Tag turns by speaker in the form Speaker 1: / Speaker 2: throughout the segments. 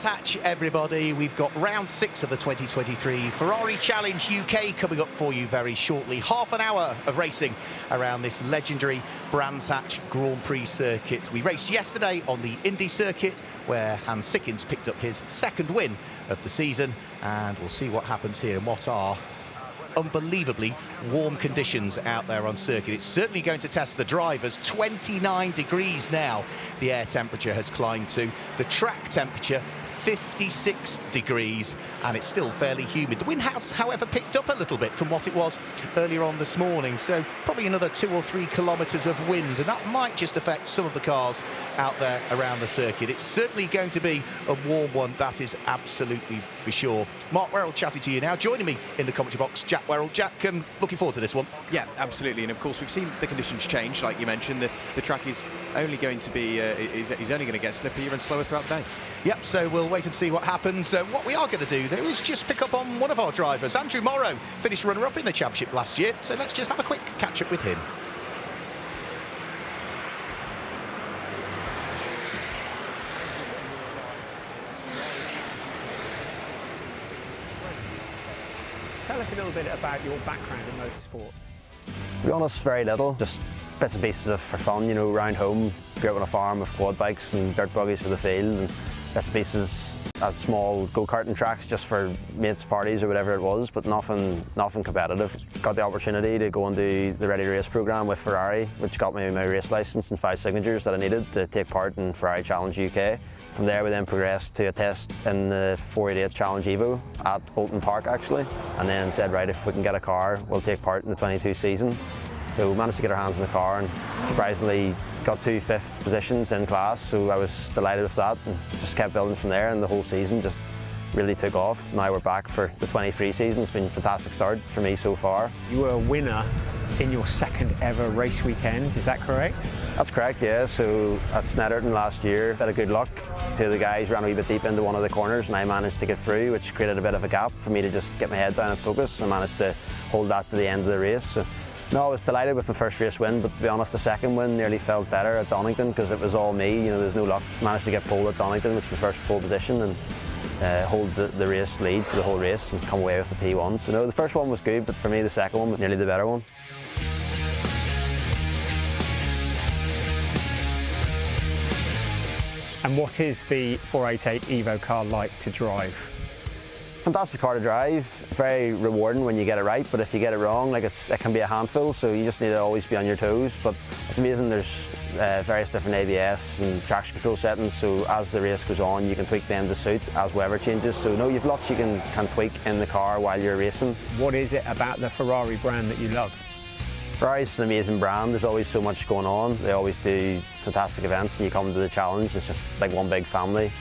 Speaker 1: Brands Hatch, everybody. We've got round 6 of the 2023 Ferrari Challenge UK coming up for you very shortly. Half an hour of racing around this legendary Brands Hatch Grand Prix circuit. We raced yesterday on the Indy circuit, where Hans Sikkens picked up his second win of the season, and we'll see what happens here and what are unbelievably warm conditions out there on circuit. It's certainly going to test the drivers. 29 degrees now the air temperature has climbed to. The track temperature 56 degrees, and it's still fairly humid. The wind has, however, picked up a little bit from what it was earlier on this morning, so probably another 2 or 3 kilometres of wind, and that might just affect some of the cars out there around the circuit. It's certainly going to be a warm one, that is absolutely for sure. Mark Werrell chatting to you now, joining me in the commentary box, Jack Werrell. Jack, looking forward to this one.
Speaker 2: Yeah, absolutely, and of course we've seen the conditions change, like you mentioned. The track is only going to be, is only going to get slippier and slower throughout the day.
Speaker 1: Yep, so we'll wait and see what happens. What we are going to do, though, is just pick up on one of our drivers. Andrew Morrow finished runner-up in the championship last year, so let's just have a quick catch-up with him.
Speaker 3: Tell us a little bit about your background in motorsport.
Speaker 4: To be honest, very little. Just bits and pieces of for fun, you know, around home. Grew up on a farm with quad bikes and dirt buggies for the field, and bits and pieces at small go-karting tracks just for mates' parties or whatever it was, but nothing competitive. Got the opportunity to go and do the Ready to Race programme with Ferrari, which got me my race licence and 5 signatures that I needed to take part in Ferrari Challenge UK. From there we then progressed to a test in the 488 Challenge Evo at Bolton Park actually, and then said, right, if we can get a car, we'll take part in the 22 season. So we managed to get our hands in the car and surprisingly got 2 5th positions in class, so I was delighted with that and just kept building from there, and the whole season just really took off. Now we're back for the 23 season. It's been a fantastic start for me so far.
Speaker 3: You were a winner in your second ever race weekend, is that correct?
Speaker 4: That's correct, yeah. So at Snetterton last year, had a good luck. 2 of the guys ran a wee bit deep into one of the corners and I managed to get through, which created a bit of a gap for me to just get my head down and focus. I managed to hold that to the end of the race. So, no, I was delighted with my first race win, but to be honest, the second win nearly felt better at Donington because it was all me, you know, there's no luck. Managed to get pole at Donington, which was my first pole position, and hold the race lead for the whole race and come away with the P1. So no, the first one was good, but for me the second one was nearly the better one.
Speaker 3: And what is the 488 Evo car like to drive?
Speaker 4: Fantastic car to drive, very rewarding when you get it right, but if you get it wrong, like it can be a handful, so you just need to always be on your toes. But it's amazing, there's various different ABS and traction control settings, so as the race goes on you can tweak them to suit as weather changes. So no, you've lots you can tweak in the car while you're racing.
Speaker 3: What is it about the Ferrari brand that you love?
Speaker 4: Ferrari's an amazing brand, there's always so much going on. They always do fantastic events and you come to the challenge, it's just like one big family.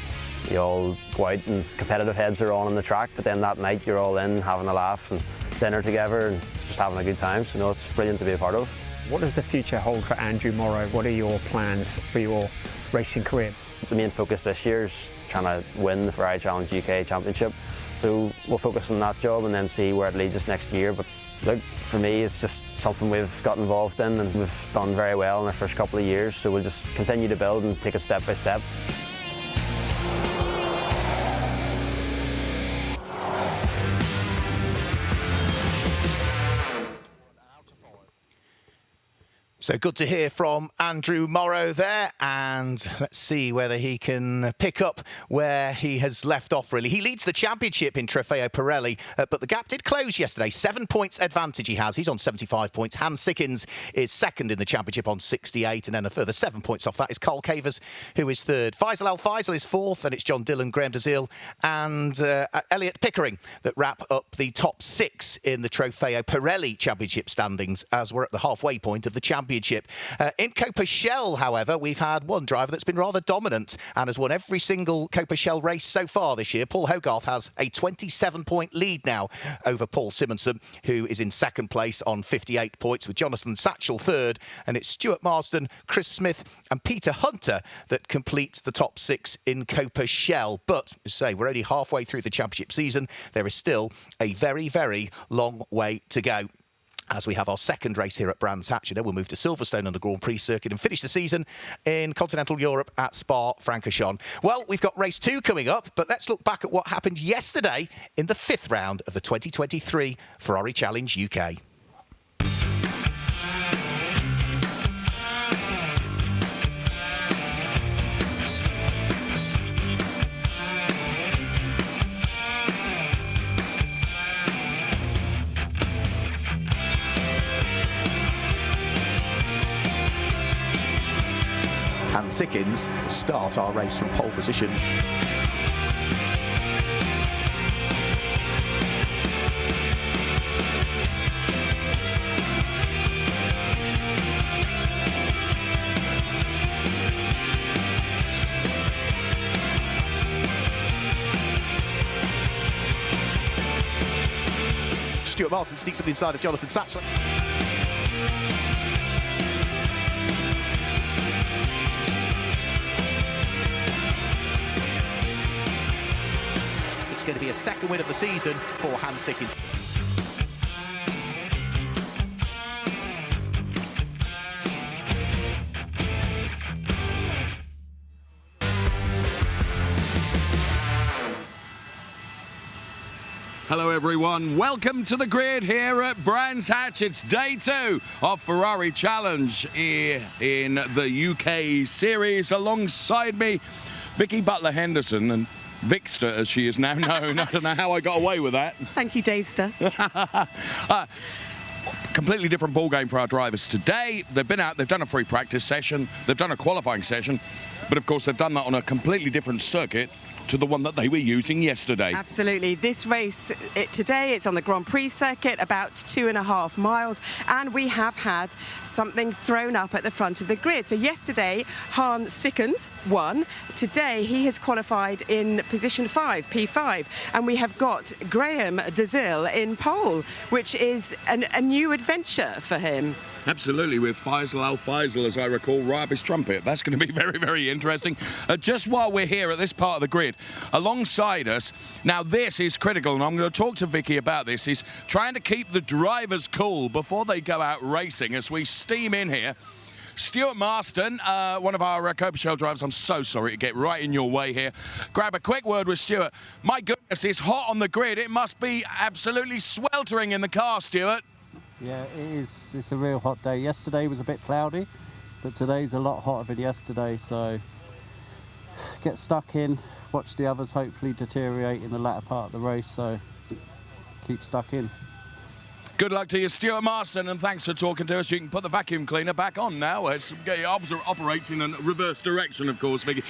Speaker 4: You all go out and competitive heads are on the track, but then that night you're all in having a laugh and dinner together and just having a good time. So no, it's brilliant to be a part of.
Speaker 3: What does the future hold for Andrew Morrow? What are your plans for your racing career?
Speaker 4: The main focus this year is trying to win the Ferrari Challenge UK Championship. So we'll focus on that job and then see where it leads us next year. But look, for me it's just something we've got involved in and we've done very well in our first couple of years. So we'll just continue to build and take it step by step.
Speaker 1: So good to hear from Andrew Morrow there, and let's see whether he can pick up where he has left off, really. He leads the championship in Trofeo Pirelli, but the gap did close yesterday. 7 points advantage he has. He's on 75 points. Hans Sikkens is second in the championship on 68, and then a further 7 points off that is Carl Cavers, who is third. Faisal Al Faisal is fourth, and it's John Dillon, Graham Dazil, and Elliot Pickering that wrap up the top 6 in the Trofeo Pirelli championship standings, as we're at the halfway point of the championship. In Coppa Shell, however, we've had one driver that's been rather dominant and has won every single Coppa Shell race so far this year. Paul Hogarth has a 27-point lead now over Paul Simonson, who is in second place on 58 points, with Jonathan Satchell third, and it's Stuart Marsden, Chris Smith and Peter Hunter that complete the top 6 in Coppa Shell. But, as I say, we're only halfway through the championship season. There is still a very, very long way to go. as we have our second race here at Brands Hatch. We'll move to Silverstone on the Grand Prix circuit and finish the season in continental Europe at Spa-Francorchamps. Well, we've got race 2 coming up, but let's look back at what happened yesterday in the 5th round of the 2023 Ferrari Challenge UK. And Sickins will start our race from pole position. Stuart Marsden sneaks up inside of Jonathan Satchler. Going to be a second win of the season for Hans Sickins.
Speaker 5: Hello everyone, welcome to the grid here at Brands Hatch. It's day 2 of Ferrari Challenge here in the UK series. Alongside me, Vicky Butler-Henderson and Vikster, as she is now known. I don't know how I got away with that.
Speaker 6: Thank you, Davester.
Speaker 5: Completely different ball game for our drivers today. They've been out, they've done a free practice session, they've done a qualifying session, but of course they've done that on a completely different circuit to the one that they were using yesterday.
Speaker 6: Absolutely. This race today, it's on the Grand Prix circuit, about 2.5 miles, and we have had something thrown up at the front of the grid. So yesterday, Hans Sickins won. Today, he has qualified in position 5, P5, and we have got Graham DeZille in pole, which is a new adventure for him.
Speaker 5: Absolutely, with Faisal Al-Faisal, as I recall, right up his trumpet. That's going to be very, very interesting. Just while we're here at this part of the grid, alongside us, now this is critical, and I'm going to talk to Vicky about this, is trying to keep the drivers cool before they go out racing as we steam in here. Stuart Marsden, one of our Coppa Shell drivers, I'm so sorry to get right in your way here. Grab a quick word with Stuart. My goodness, it's hot on the grid. It must be absolutely sweltering in the car, Stuart.
Speaker 7: Yeah, it is. It's a real hot day. Yesterday was a bit cloudy, but today's a lot hotter than yesterday, so get stuck in, watch the others hopefully deteriorate in the latter part of the race, so keep stuck in.
Speaker 5: Good luck to you, Stuart Marsden, and thanks for talking to us. You can put the vacuum cleaner back on now. It operates in a reverse direction, of course, Vicky.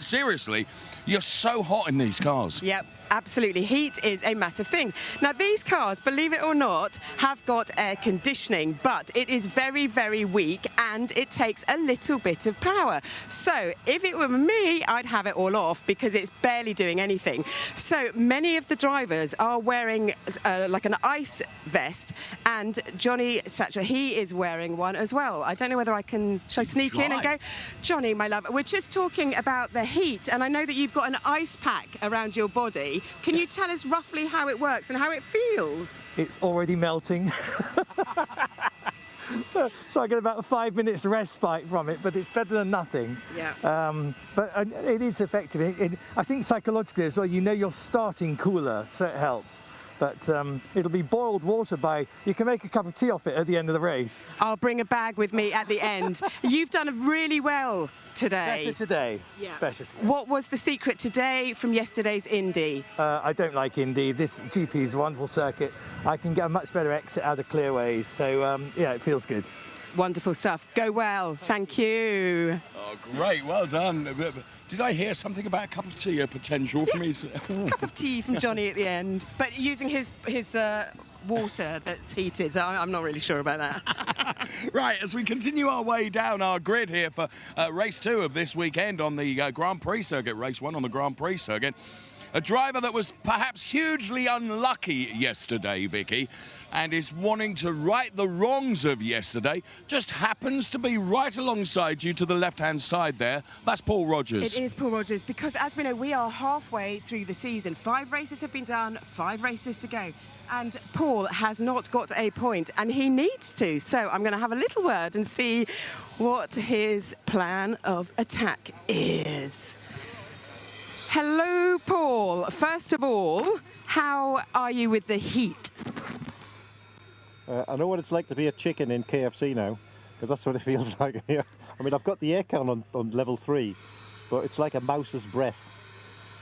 Speaker 5: Seriously, you're so hot in these cars.
Speaker 6: Yep. Absolutely. Heat is a massive thing. Now, these cars, believe it or not, have got air conditioning, but it is very, very weak and it takes a little bit of power. So if it were me, I'd have it all off because it's barely doing anything. So many of the drivers are wearing like an ice vest, and Johnny Satcher, he is wearing one as well. I don't know whether I can, should I sneak in and go? Johnny, my love, we're just talking about the heat, and I know that you've got an ice pack around your body. Can you tell us roughly how it works and how it feels?
Speaker 8: It's already melting. So I get about a 5 minutes respite from it, but it's better than nothing.
Speaker 6: Yeah.
Speaker 8: But it is effective. I think psychologically as well, you know you're starting cooler, so it helps. But it'll be boiled water you can make a cup of tea off it at the end of the race.
Speaker 6: I'll bring a bag with me at the end. You've done really well today.
Speaker 8: Better today.
Speaker 6: Yeah.
Speaker 8: Better today.
Speaker 6: What was the secret today from yesterday's Indy?
Speaker 8: I don't like Indy. This GP is a wonderful circuit. I can get a much better exit out of clearways. So, yeah, it feels good.
Speaker 6: Wonderful stuff. Go well. Thank you.
Speaker 5: Oh, great. Well done. Did I hear something about a cup of tea, a potential for me?
Speaker 6: Cup of tea from Johnny at the end, but using his water that's heated, so I'm not really sure about that.
Speaker 5: Right, as we continue our way down our grid here for race 2 of this weekend on the Grand Prix circuit, race 1 on the Grand Prix circuit, A driver that was perhaps hugely unlucky yesterday, Vicky, and is wanting to right the wrongs of yesterday, just happens to be right alongside you to the left-hand side there. That's Paul Rogers.
Speaker 6: It is Paul Rogers, because as we know, we are halfway through the season. 5 races have been done, 5 races to go. And Paul has not got a point, and he needs to. So I'm going to have a little word and see what his plan of attack is. Hello, Paul. First of all, how are you with the heat?
Speaker 9: I know what it's like to be a chicken in KFC now, because that's what it feels like here. I mean, I've got the aircon on level 3, but it's like a mouse's breath.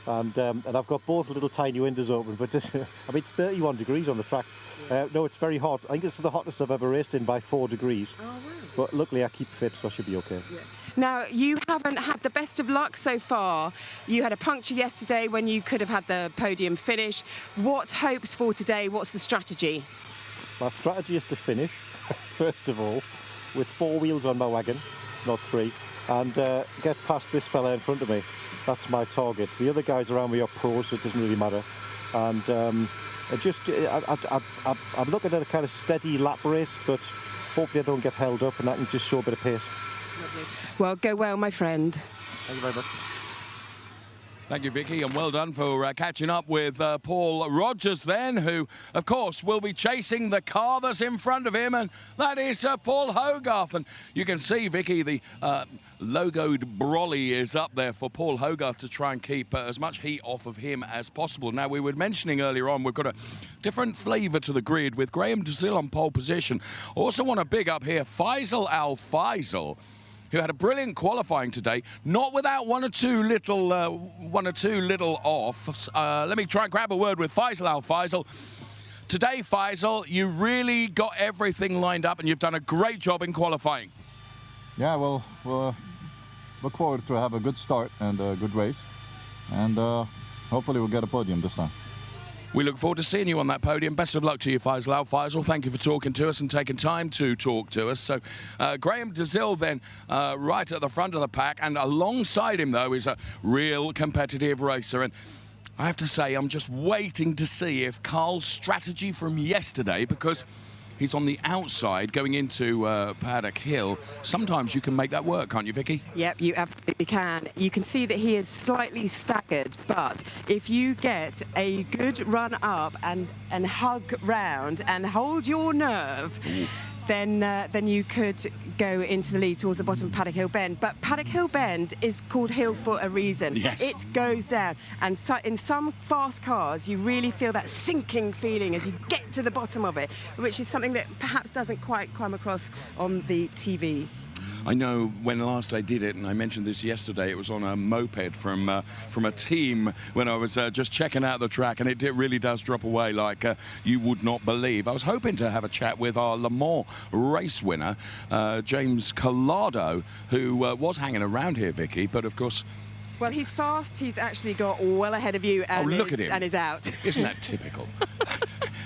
Speaker 9: And I've got both little tiny windows open, but just, I mean, it's 31 degrees on the track. No, it's very hot. I think this is the hottest I've ever raced in by 4 degrees. Oh, wow. But luckily I keep fit, so I should be okay.
Speaker 6: Yeah. Now, you haven't had the best of luck so far. You had a puncture yesterday when you could have had the podium finish. What hopes for today? What's the strategy?
Speaker 9: My strategy is to finish, first of all, with 4 wheels on my wagon, not 3, and get past this fella in front of me. That's my target. The other guys around me are pros, so it doesn't really matter. And I'm looking at a kind of steady lap race, but hopefully I don't get held up and I can just show a bit of pace.
Speaker 6: Lovely. Well, go well, my friend.
Speaker 9: Thank you very much.
Speaker 5: Thank you, Vicky, and well done for catching up with Paul Rogers then, who, of course, will be chasing the car that's in front of him, and that is Paul Hogarth. And you can see, Vicky, the logoed brolly is up there for Paul Hogarth to try and keep as much heat off of him as possible. Now, we were mentioning earlier on, we've got a different flavour to the grid with Graham DeZille on pole position. Also want to big up here Faisal Al Faisal, who had a brilliant qualifying today, not without one or two little offs. Let me try and grab a word with Faisal Al Faisal. Today, Faisal, you really got everything lined up and you've done a great job in qualifying.
Speaker 10: Yeah, well, look forward to have a good start and a good race, and hopefully we'll get a podium this time.
Speaker 5: We look forward to seeing you on that podium. Best of luck to you, Faisal Al Faisal. Thank you for talking to us and taking time to talk to us. So, Graham DeZille then right at the front of the pack, and alongside him, though, is a real competitive racer. And I have to say, I'm just waiting to see if Carl's strategy from yesterday, because he's on the outside going into Paddock Hill. Sometimes you can make that work, can't you, Vicky?
Speaker 6: Yep, you absolutely can. You can see that he is slightly staggered, but if you get a good run up and hug round and hold your nerve, then you could go into the lead towards the bottom of Paddock Hill Bend. But Paddock Hill Bend is called Hill for a reason.
Speaker 5: Yes.
Speaker 6: It goes down. And so in some fast cars, you really feel that sinking feeling as you get to the bottom of it, which is something that perhaps doesn't quite come across on the TV.
Speaker 5: I know when last I did it, and I mentioned this yesterday, it was on a moped from a team when I was just checking out the track, and it really does drop away like you would not believe. I was hoping to have a chat with our Le Mans race winner, James Collado, who was hanging around here, Vicky, but of course...
Speaker 6: Well, he's fast. He's actually got well ahead of you and,
Speaker 5: look at him.
Speaker 6: And is out.
Speaker 5: Isn't that typical?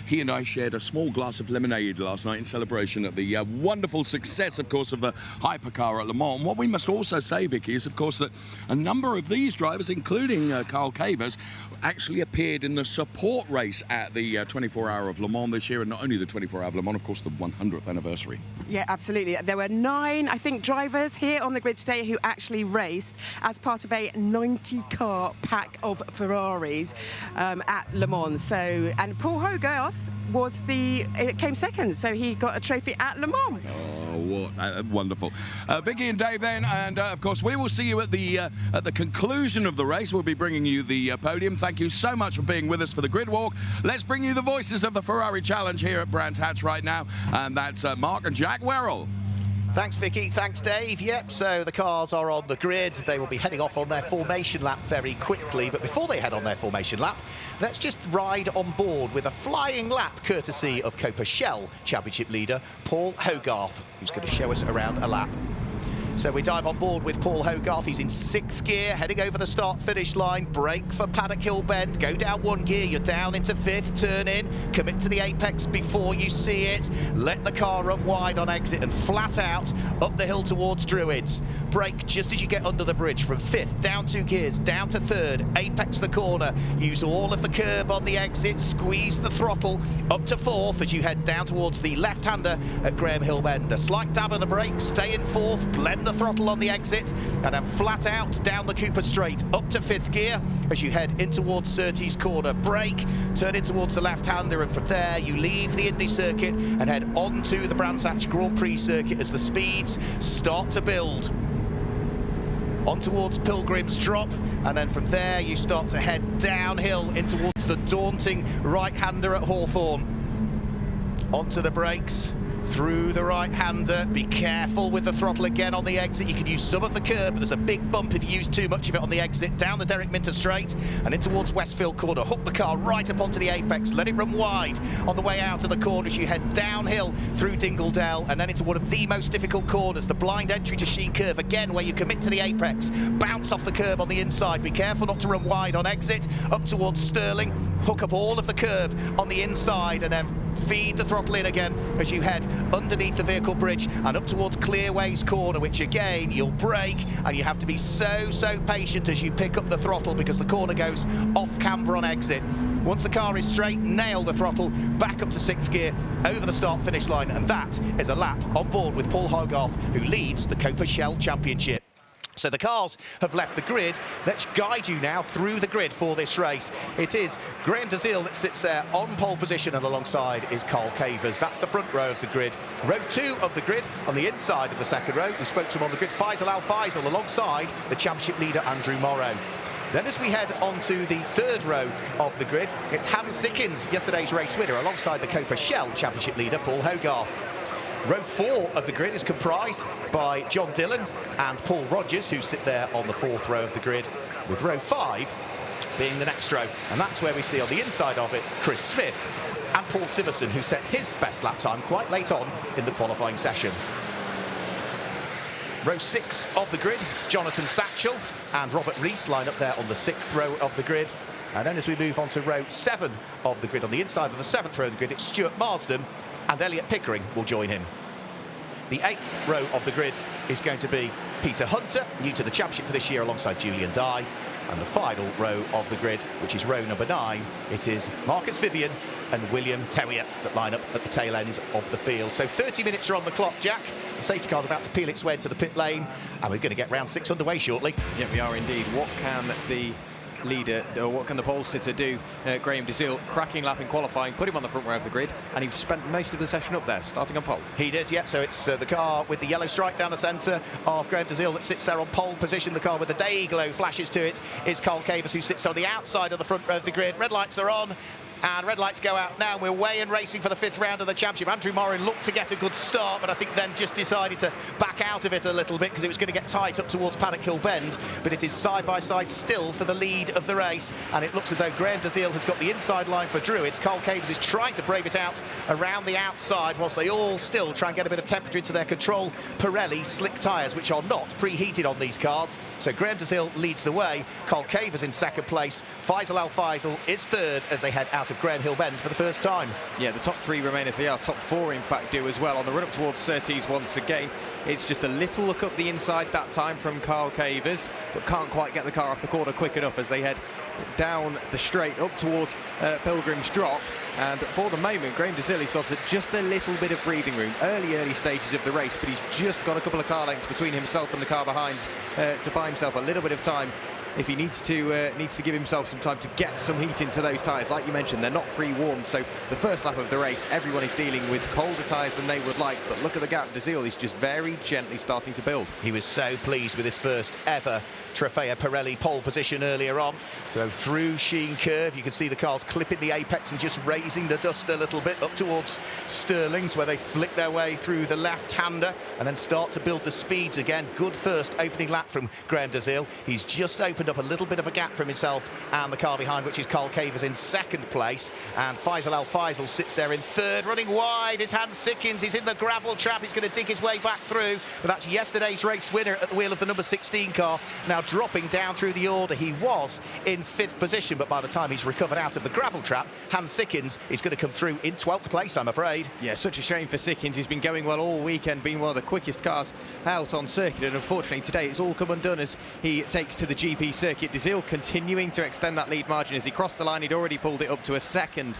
Speaker 5: He and I shared a small glass of lemonade last night in celebration at the wonderful success, of course, of the hypercar at Le Mans. And what we must also say, Vicky, is, of course, that a number of these drivers, including Carl Cavers, actually appeared in the support race at the 24-hour of Le Mans this year, and not only the 24-hour of Le Mans, of course, the 100th anniversary. Yeah,
Speaker 6: absolutely. There were 9, I think, drivers here on the grid today who actually raced as part of a 90-car pack of Ferraris at Le Mans. So, and Paul Hogarth came second, so he got a trophy at Le Mans.
Speaker 5: Oh, what wonderful. Vicky and Dave then, and of course we will see you at the conclusion of the race. We'll be bringing you the podium. Thank you so much for being with us for the grid walk. Let's bring you the voices of the Ferrari Challenge here at Brands Hatch right now, and that's Mark and Jack Werrell.
Speaker 1: Thanks, Vicky. Thanks, Dave. Yep, so the cars are on the grid. They will be heading off on their formation lap very quickly. But before they head on their formation lap, let's just ride on board with a flying lap courtesy of Coppa Shell Championship leader Paul Hogarth, who's going to show us around a lap. So we dive on board with Paul Hogarth. He's in 6th gear, heading over the start-finish line. Brake for Paddock Hill Bend. Go down 1 gear, you're down into 5th. Turn in, commit to the apex before you see it. Let the car run wide on exit and flat out up the hill towards Druids. Brake just as you get under the bridge from 5th, down 2 gears, down to 3rd. Apex the corner. Use all of the curb on the exit. Squeeze the throttle up to 4th as you head down towards the left-hander at Graham Hill Bend. A slight dab of the brake, stay in 4th, blend the throttle on the exit, and then flat out down the Cooper Straight up to 5th gear as you head in towards Surtees Corner. Brake, turn in towards the left-hander, and from there you leave the Indy circuit and head on to the Brands Hatch Grand Prix circuit as the speeds start to build. On towards Pilgrim's Drop, and then from there you start to head downhill in towards the daunting right-hander at Hawthorne. Onto the brakes, through the right-hander. Be careful with the throttle again on the exit. You can use some of the curb, but there's a big bump if you use too much of it on the exit. Down the Derek Minter Straight and in towards Westfield Corner. Hook the car right up onto the apex. Let it run wide on the way out of the corner as you head downhill through Dingledale and then into one of the most difficult corners, the blind entry to Sheen Curve, again where you commit to the apex. Bounce off the curb on the inside. Be careful not to run wide on exit. Up towards Stirling. Hook up all of the curb on the inside and then feed the throttle in again as you head underneath the vehicle bridge and up towards Clearways Corner, which again you'll brake and you have to be so patient as you pick up the throttle because the corner goes off camber on exit. Once the car is straight, nail the throttle back up to 6th gear over the start finish line, and that is a lap on board with Paul Hogarth, who leads the Coppa Shell Championship. So the cars have left the grid. Let's guide you now through the grid for this race. It is Graham DeZiel that sits there on pole position, and alongside is Carl Cavers. That's the front row of the grid. Row 2 of the grid on the inside of the second row. We spoke to him on the grid. Faisal Al-Faisal alongside the championship leader Andrew Morrow. Then as we head on to the 3rd row of the grid, it's Hans Sickins, yesterday's race winner, alongside the Coppa Shell championship leader Paul Hogarth. Row 4 of the grid is comprised by John Dillon and Paul Rogers, who sit there on the 4th row of the grid, with row 5 being the next row. And that's where we see on the inside of it Chris Smith and Paul Siverson, who set his best lap time quite late on in the qualifying session. Row 6 of the grid, Jonathan Satchell and Robert Rees line up there on the 6th row of the grid. And then as we move on to row 7 of the grid, on the inside of the 7th row of the grid, it's Stuart Marsden and Elliot Pickering will join him. The 8th row of the grid is going to be Peter Hunter, new to the championship for this year, alongside Julian Dye. And the final row of the grid, which is row number 9, it is Marcus Vivian and William Tewier that line up at the tail end of the field. So 30 minutes are on the clock, Jack. The safety car's about to peel its way into the pit lane, and we're going to get round 6 underway shortly.
Speaker 2: Yeah, we are indeed. What can the leader, or what can the pole sitter do? Graham DeZiel, cracking lap in qualifying, put him on the front row of the grid, and he spent most of the session up there, starting on pole.
Speaker 1: He did, yeah. So it's the car with the yellow stripe down the centre of Graham DeZiel that sits there on pole position. The car with the day glow flashes to it is Carl Cavers, who sits on the outside of the front row of the grid. Red lights are on. And red lights go out now. We're away and racing for the 5th round of the championship. Andrew Morrow looked to get a good start, but I think then just decided to back out of it a little bit because it was going to get tight up towards Paddock Hill Bend. But it is side by side still for the lead of the race, and it looks as though Graham DeZiel has got the inside line for Druids. Carl Cavers is trying to brave it out around the outside, whilst they all still try and get a bit of temperature into their control Pirelli slick tyres, which are not preheated on these cars. So Graham DeZiel leads the way. Carl Cavers in 2nd place. Faisal Al-Faisal is 3rd as they head out of Graham Hill Bend for the first time.
Speaker 2: Yeah, the top 3 remain as they are. Top 4 in fact do as well. On the run up towards Surtees once again, it's just a little look up the inside that time from Carl Cavers, but can't quite get the car off the corner quick enough as they head down the straight up towards Pilgrim's Drop. And for the moment, Graham DeZiel has got just a little bit of breathing room. Early stages of the race, but he's just got a couple of car lengths between himself and the car behind to buy himself a little bit of time if he needs to give himself some time to get some heat into those tyres. Like you mentioned, they're not pre-warmed, so the first lap of the race, everyone is dealing with colder tyres than they would like. But look at the gap. DeZiel is just very gently starting to build.
Speaker 1: He was so pleased with his first ever Trofeo Pirelli pole position earlier on. So through Sheen Curve, you can see the cars clipping the apex and just raising the dust a little bit up towards Stirling's, where they flick their way through the left-hander and then start to build the speeds again. Good first opening lap from Graham DeZiel. He's just opened opened up a little bit of a gap from himself and the car behind, which is Carl Cavers in second place. And Faisal Al Faisal sits there in third, running wide. His Hans Sickins, he's in the gravel trap. He's going to dig his way back through. But that's yesterday's race winner at the wheel of the number 16 car. Now dropping down through the order. He was in 5th position, but by the time he's recovered out of the gravel trap, Hans Sickins is going to come through in 12th place, I'm afraid.
Speaker 2: Yeah, such a shame for Sickins. He's been going well all weekend, being one of the quickest cars out on circuit, and unfortunately today it's all come undone as he takes to the GP circuit. Dizil continuing to extend that lead margin. As he crossed the line, he'd already pulled it up to a second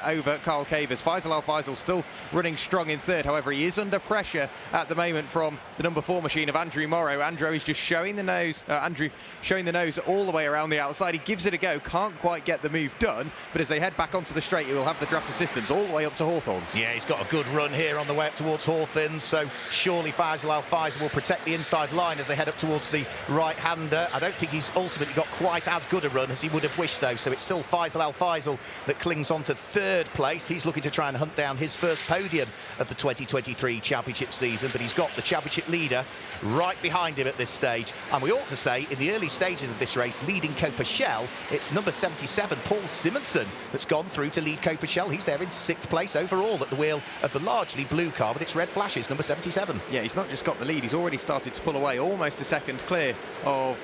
Speaker 2: over Carl Cavers. Faisal Al Faisal still running strong in third. However, he is under pressure at the moment from the number 4 machine of Andrew Morrow. Andrew is just showing the nose. Andrew showing the nose all the way around the outside. He gives it a go, can't quite get the move done, but as they head back onto the straight, he will have the draft assistance all the way up to Hawthorns.
Speaker 1: Yeah, he's got a good run here on the way up towards Hawthorns, so surely Faisal Al Faisal will protect the inside line as they head up towards the right-hander. I don't think he's ultimately got quite as good a run as he would have wished, though, so it's still Faisal Al Faisal that clings on to third place. He's looking to try and hunt down his first podium of the 2023 championship season, but he's got the championship leader right behind him at this stage. And we ought to say, in the early stages of this race, leading Coppa Shell, it's number 77, Paul Simonson, that's gone through to lead Coppa Shell. He's there in 6th place overall at the wheel of the largely blue car, but it's red flashes, number 77.
Speaker 2: Yeah, he's not just got the lead, he's already started to pull away, almost a second clear of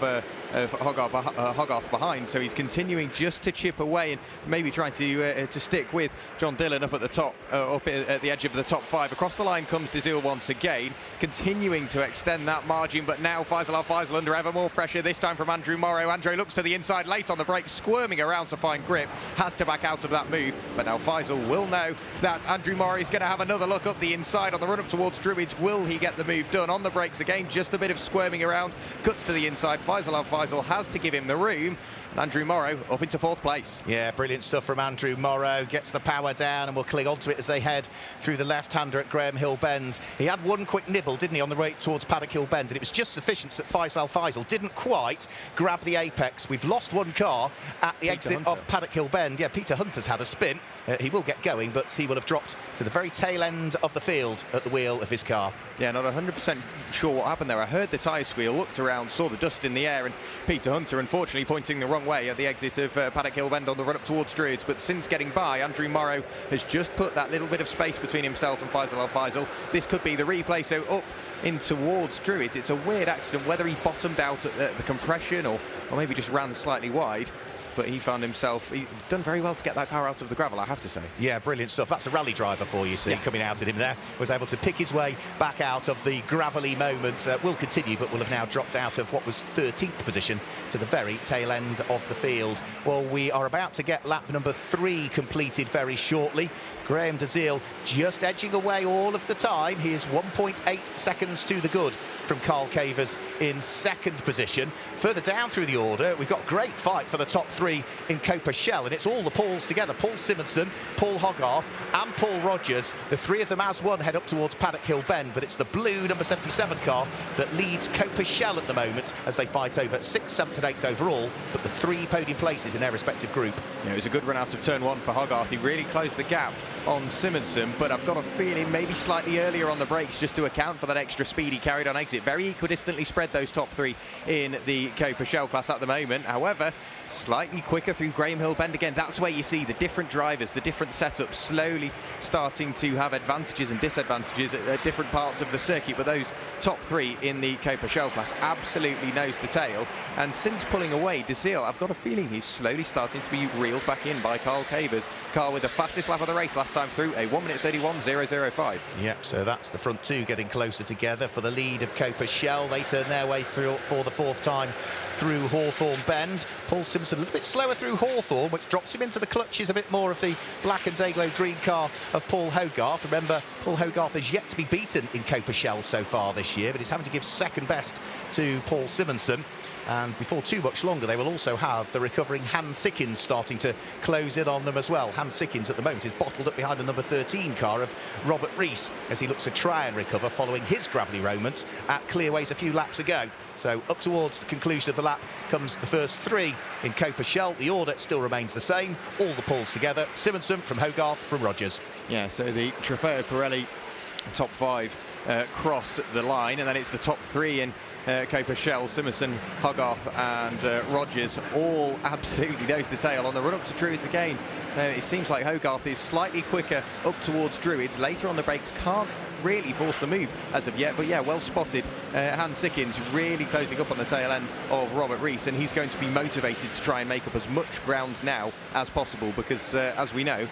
Speaker 2: Hogarth behind, so he's continuing just to chip away and maybe trying to stick with John Dillon up at the top, up at the edge of the top 5. Across the line comes Dizil once again, continuing to extend that margin, but now Faisal Al Faisal under ever more pressure, this time from Andrew Morrow. Andrew looks to the inside, late on the brake, squirming around to find grip, has to back out of that move, but now Faisal will know that Andrew Morrow is going to have another look up the inside on the run up towards Druids. Will he get the move done? On the brakes again, just a bit of squirming around, cuts to the inside. Faisal Al Faisal has to give him the room. Andrew Morrow up into 4th place.
Speaker 1: Yeah, brilliant stuff from Andrew Morrow. Gets the power down and will cling onto it as they head through the left-hander at Graham Hill Bend. He had one quick nibble, didn't he, on the way towards Paddock Hill Bend, and it was just sufficient that Faisal Al Faisal didn't quite grab the apex. We've lost one car at the exit of Paddock Hill Bend. Yeah, Peter Hunter's had a spin. He will get going, but he will have dropped to the very tail end of the field at the wheel of his car.
Speaker 2: Yeah, not 100% sure what happened there. I heard the tyre squeal, looked around, saw the dust in the air, and Peter Hunter, unfortunately, pointing the wrong way at the exit of Paddock Hill Bend on the run up towards Druids. But since getting by, Andrew Morrow has just put that little bit of space between himself and Faisal Al Faisal. This could be the replay, so up in towards Druids. It's a weird accident, whether he bottomed out at the compression or maybe just ran slightly wide. But he found himself, he's done very well to get that car out of the gravel, I have to say.
Speaker 1: Yeah, brilliant stuff. That's a rally driver for you, see, yeah. Coming out at him there. Was able to pick his way back out of the gravelly moment. Will continue, but will have now dropped out of what was 13th position to the very tail end of the field. Well, we are about to get lap number 3 completed very shortly. Graham Dizil just edging away all of the time. He is 1.8 seconds to the good from Carl Cavers in 2nd position. Further down through the order, we've got a great fight for the top 3 in Coppa Shell, and it's all the Pauls together. Paul Simonson, Paul Hogarth and Paul Rogers. The 3 of them as one head up towards Paddock Hill Bend, but it's the blue number 77 car that leads Coppa Shell at the moment as they fight over 6th, 7th and 8th overall, but the 3 podium places in their respective group.
Speaker 2: Yeah, it was a good run out of turn 1 for Hogarth. He really closed the gap on Simonson, but I've got a feeling maybe slightly earlier on the brakes just to account for that extra speed he carried on exit. Very equidistantly spread those top 3 in the Coppa Shell class at the moment. However, slightly quicker through Graham Hill Bend again. That's where you see the different drivers, the different setups slowly starting to have advantages and disadvantages at different parts of the circuit. But those top 3 in the Coppa Shell class absolutely nose to tail. And since pulling away, Dizil, I've got a feeling he's slowly starting to be reeled back in by Carl Cavers. Car with the fastest lap of the race last time through, a 1:31.005.
Speaker 1: Yep, so that's the front 2 getting closer together for the lead of Coppa Shell. They turn their way through for the 4th time through Hawthorn Bend. Paul Simpson a little bit slower through Hawthorn, which drops him into the clutches a bit more of the black and day-glow green car of Paul Hogarth. Remember, Paul Hogarth has yet to be beaten in Coppa Shell so far this year, but he's having to give second best to Paul Simonson. And before too much longer, they will also have the recovering Hans Sickins starting to close in on them as well. Hans Sickins at the moment is bottled up behind the number 13 car of Robert Rees as he looks to try and recover following his gravelly moment at Clearways a few laps ago. So up towards the conclusion of the lap comes the first 3 in Coppa Shell. The order still remains the same. All the Pauls together. Simonson from Hogarth from Rogers.
Speaker 2: Yeah, so the Trofeo Pirelli top 5 cross the line, and then it's the top 3 in Coppa, Shell, Simonson, Hogarth and Rogers all absolutely nose to tail on the run up to Druids again. It seems like Hogarth is slightly quicker up towards Druids. Later on the brakes, can't really force the move as of yet, but yeah, well spotted. Hans Sickins really closing up on the tail end of Robert Rees, and he's going to be motivated to try and make up as much ground now as possible, because as we know,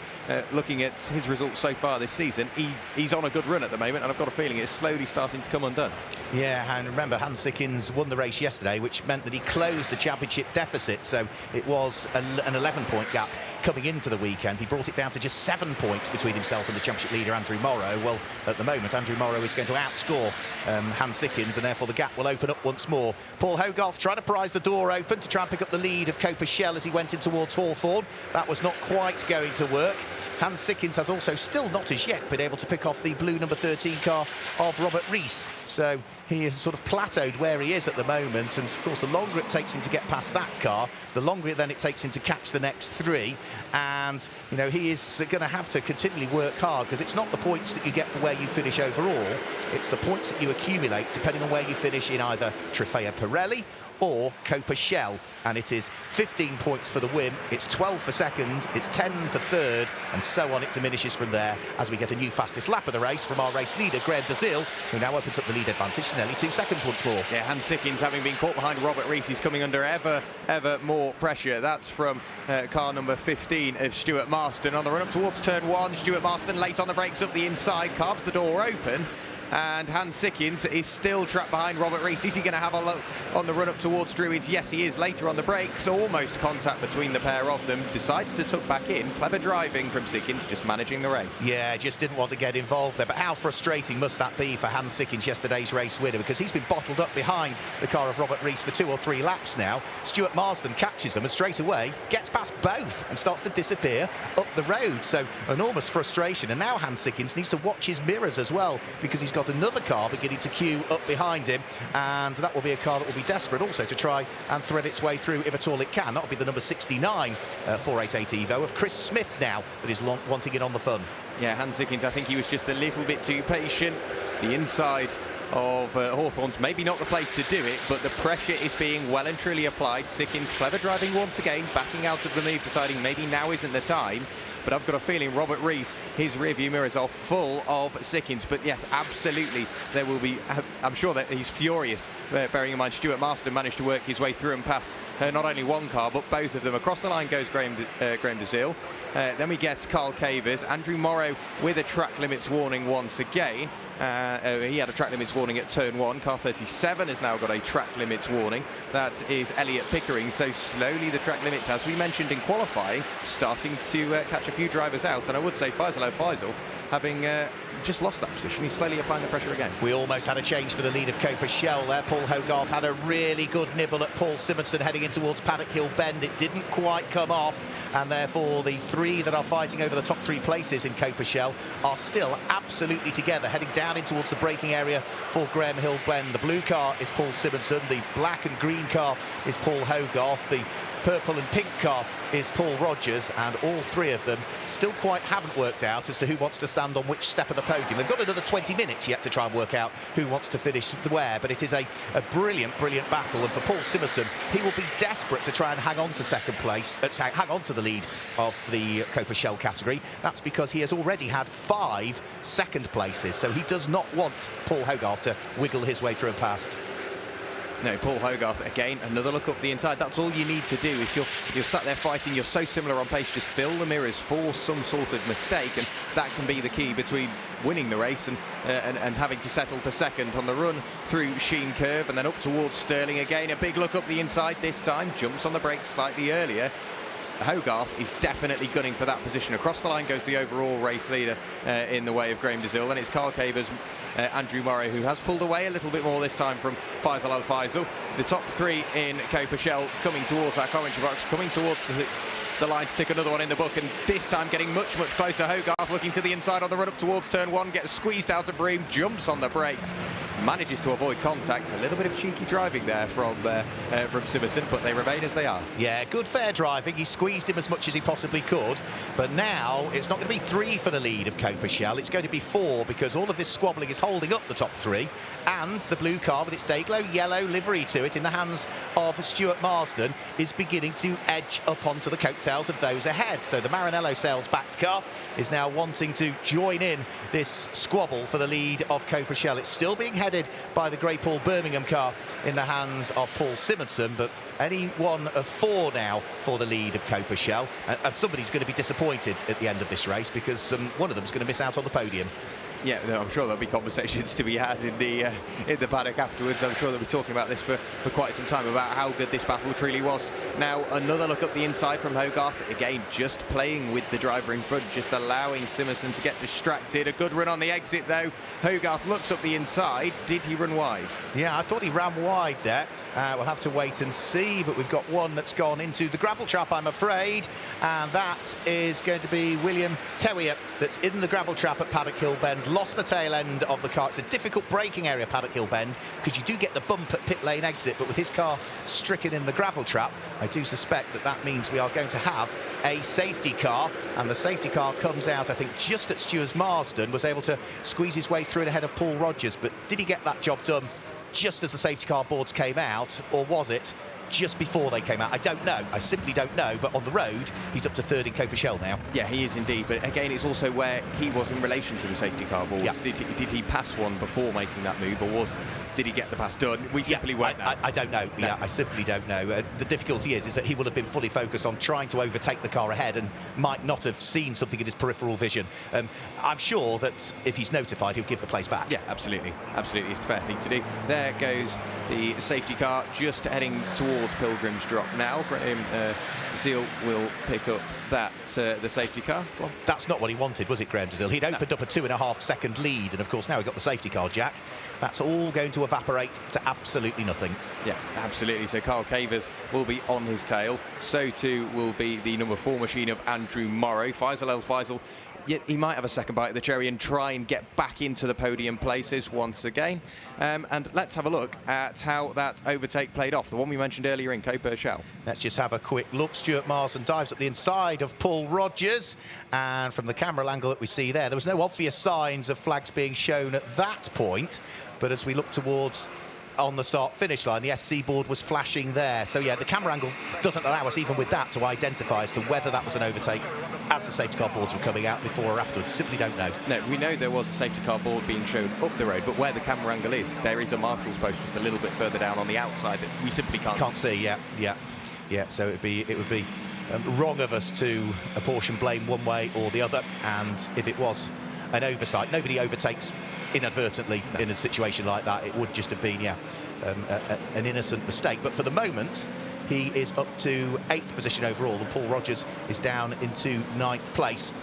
Speaker 2: looking at his results so far this season, he's on a good run at the moment, and I've got a feeling it's slowly starting to come undone.
Speaker 1: Yeah, and remember, Hans Sickins won the race yesterday, which meant that he closed the championship deficit, so it was an 11-point gap coming into the weekend. He brought it down to just 7 points between himself and the championship leader, Andrew Morrow. Well, at the moment, Andrew Morrow is going to outscore Hans Sickins, and therefore the gap will open up once more. Paul Hogarth trying to prise the door open to try and pick up the lead of Coppa Shell as he went in towards Hawthorne. That was not quite going to work. Hans Sickins has also still not as yet been able to pick off the blue number 13 car of Robert Rees. So he is sort of plateaued where he is at the moment, and of course the longer it takes him to get past that car, the longer then it takes him to catch the next three. And you know, he is going to have to continually work hard, because it's not the points that you get for where you finish overall, it's the points that you accumulate depending on where you finish in either Trofeo Pirelli or Coppa Shell, and it is 15 points for the win, it's 12 for second, it's 10 for third, and so on. It diminishes from there as we get a new fastest lap of the race from our race leader, Graham Dazil, who now opens up the lead advantage to nearly 2 seconds once more.
Speaker 2: Yeah, Hans Sickins, having been caught behind Robert Rees, he's coming under ever more pressure. That's from car number 15 of Stuart Marston. On the run up towards turn 1, Stuart Marston late on the brakes up the inside, carves the door open, and Hans Sickins is still trapped behind Robert Rees. Is he going to have a look on the run up towards Druids? Yes, he is. Later on the brakes, almost contact between the pair of them. Decides to tuck back in. Clever driving from Sickins, just managing the race.
Speaker 1: Yeah, just didn't want to get involved there. But how frustrating must that be for Hans Sickins, yesterday's race winner, because he's been bottled up behind the car of Robert Rees for 2 or 3 laps now. Stuart Marsden catches them and straight away gets past both and starts to disappear up the road. So enormous frustration. And now Hans Sickins needs to watch his mirrors as well, because he's got another car beginning to queue up behind him, and that will be a car that will be desperate also to try and thread its way through, if at all it can. That'll be the number 69 488 Evo of Chris Smith now that is wanting in on the fun.
Speaker 2: Yeah, Hans Sickins, I think he was just a little bit too patient. The inside of Hawthorne's maybe not the place to do it, but the pressure is being well and truly applied. Sickins clever driving once again, backing out of the move, deciding maybe now isn't the time. But I've got a feeling Robert Rees, his rear-view mirrors are full of Sickins. But yes, absolutely, there will be, I'm sure that he's furious, bearing in mind Stuart Marston managed to work his way through and past not only one car, but both of them. Across the line goes Graham Dazil. Then we get Carl Cavers, Andrew Morrow with a track limits warning once again. He had a track limits warning at turn 1. Car 37 has now got a track limits warning. That is Elliot Pickering. So slowly the track limits, as we mentioned in qualifying, starting to catch a few drivers out. And I would say Faisal Faisal, having just lost that position, he's slowly applying the pressure again.
Speaker 1: We almost had a change for the lead of Coppa Shell there. Paul Hogarth had a really good nibble at Paul Simonson heading in towards Paddock Hill Bend. It didn't quite come off, and therefore the 3 that are fighting over the top 3 places in Coppa Shell are still absolutely together, heading down in towards the braking area for Graham Hill Bend. The blue car is Paul Simonson, the black and green car is Paul Hogarth, the purple and pink car is Paul Rogers, and all 3 of them still quite haven't worked out as to who wants to stand on which step of the podium. They've got another 20 minutes yet to try and work out who wants to finish where, but it is a brilliant battle. And for Paul Simonson, he will be desperate to try and hang on to second place, hang on to the lead of the Coppa Shell category. That's because he has already had 5 second places, so he does not want Paul Hogarth to wiggle his way through and past.
Speaker 2: No, Paul Hogarth, again, another look up the inside. That's all you need to do. If you're sat there fighting, you're so similar on pace, just fill the mirrors for some sort of mistake, and that can be the key between winning the race and having to settle for second. On the run through Sheen Curve and then up towards Stirling again. A big look up the inside this time, jumps on the brakes slightly earlier. Hogarth is definitely gunning for that position. Across the line goes the overall race leader in the way of Graham Dazil. Then it's Carl Cavers, Andrew Morrow, who has pulled away a little bit more this time from Faisal Al Faisal. The top 3 in Coppa Shell coming towards that commentary box, coming towards the line to tick another one in the book, and this time getting much, much closer. Hogarth looking to the inside on the run up towards turn 1, gets squeezed out of room, jumps on the brakes, manages to avoid contact. A little bit of cheeky driving there from Simerson, but they remain as they are.
Speaker 1: Yeah, good fair driving. He squeezed him as much as he possibly could, but now it's not going to be 3 for the lead of Coppa, it's going to be 4, because all of this squabbling is holding up the top 3, and the blue car with its Dayglow yellow livery to it in the hands of Stuart Marsden is beginning to edge up onto the coattails of those ahead. So the Maranello sales-backed car is now wanting to join in this squabble for the lead of Coppa. It's still being headed by the Grey Paul Birmingham car in the hands of Paul Simonson, but any one of 4 now for the lead of Coppa, and somebody's going to be disappointed at the end of this race, because one of them's going to miss out on the podium.
Speaker 2: Yeah, no, I'm sure there'll be conversations to be had in the paddock afterwards. I'm sure they'll be talking about this for quite some time, about how good this battle truly was. Now, another look up the inside from Hogarth. Again, just playing with the driver in front, just allowing Simerson to get distracted. A good run on the exit, though. Hogarth looks up the inside. Did he run wide? Yeah, I thought he ran wide there. We'll have to wait and see, but we've got one that's gone into the gravel trap, I'm afraid, and that is going to be William Tewier, that's in the gravel trap at Paddock Hill Bend. Lost the tail end of the car. It's a difficult braking area, Paddock Hill Bend, because you do get the bump at pit lane exit, but with his car stricken in the gravel trap, I do suspect that means we are going to have a safety car, and the safety car comes out, I think, just at Stuart Marsden, was able to squeeze his way through and ahead of Paul Rogers, but did he get that job done just as the safety car boards came out, or was it just before they came out? I don't know. I simply don't know. But on the road, he's up to 3rd in Coppa now. Yeah, he is indeed. But again, it's also where he was in relation to the safety car boards. Yeah. Did he pass one before making that move, or did he get the pass done? We simply won't know. I don't know. No. Yeah, I simply don't know. The difficulty is that he will have been fully focused on trying to overtake the car ahead and might not have seen something in his peripheral vision. I'm sure that if he's notified, he'll give the place back. Yeah, absolutely. Absolutely. It's a fair thing to do. There goes the safety car, just heading towards Pilgrim's Drop now. Graham Seal will pick up the safety car. Well, that's not what he wanted, was it, Graham Dazil? He'd opened up a 2.5-second lead, and of course now we've got the safety car, Jack. That's all going to evaporate to absolutely nothing. Yeah, absolutely. So Carl Cavers will be on his tail. So too will be the number 4 machine of Andrew Morrow. Faisal El Faisal, yet he might have a second bite at the cherry and try and get back into the podium places once again. And let's have a look at how that overtake played off, the one we mentioned earlier in Coppa. Let's just have a quick look. Stuart Marsden dives up the inside of Paul Rogers, and from the camera angle that we see there was no obvious signs of flags being shown at that point, but as we look towards on the start-finish line, the SC board was flashing there. So yeah, the camera angle doesn't allow us, even with that, to identify as to whether that was an overtake as the safety car boards were coming out before or afterwards. Simply don't know. No, we know there was a safety car board being shown up the road, but where the camera angle is, there is a marshal's post just a little bit further down on the outside that we simply can't see. Yeah. So it would be wrong of us to apportion blame one way or the other, and if it was an oversight, nobody overtakes inadvertently in a situation like that. It would just have been an innocent mistake. But for the moment, he is up to 8th position overall, and Paul Rogers is down into 9th place,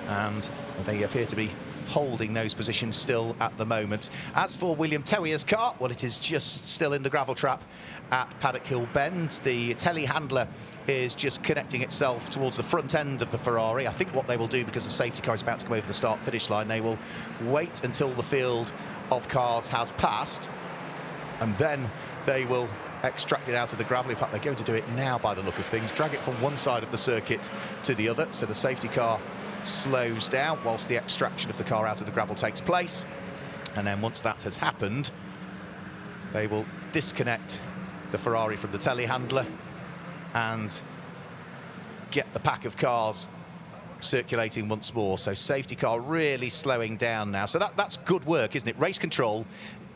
Speaker 2: and they appear to be holding those positions still at the moment. As for William Tewier's car, well, it is just still in the gravel trap at Paddock Hill Bend. The telehandler is just connecting itself towards the front end of the Ferrari. I think what they will do, because the safety car is about to come over the start-finish line, they will wait until the field of cars has passed, and then they will extract it out of the gravel. In fact, they're going to do it now by the look of things, drag it from one side of the circuit to the other, so the safety car slows down whilst the extraction of the car out of the gravel takes place. And then once that has happened, they will disconnect the Ferrari from the telehandler and get the pack of cars circulating once more. So safety car really slowing down now. So that's good work, isn't it? Race control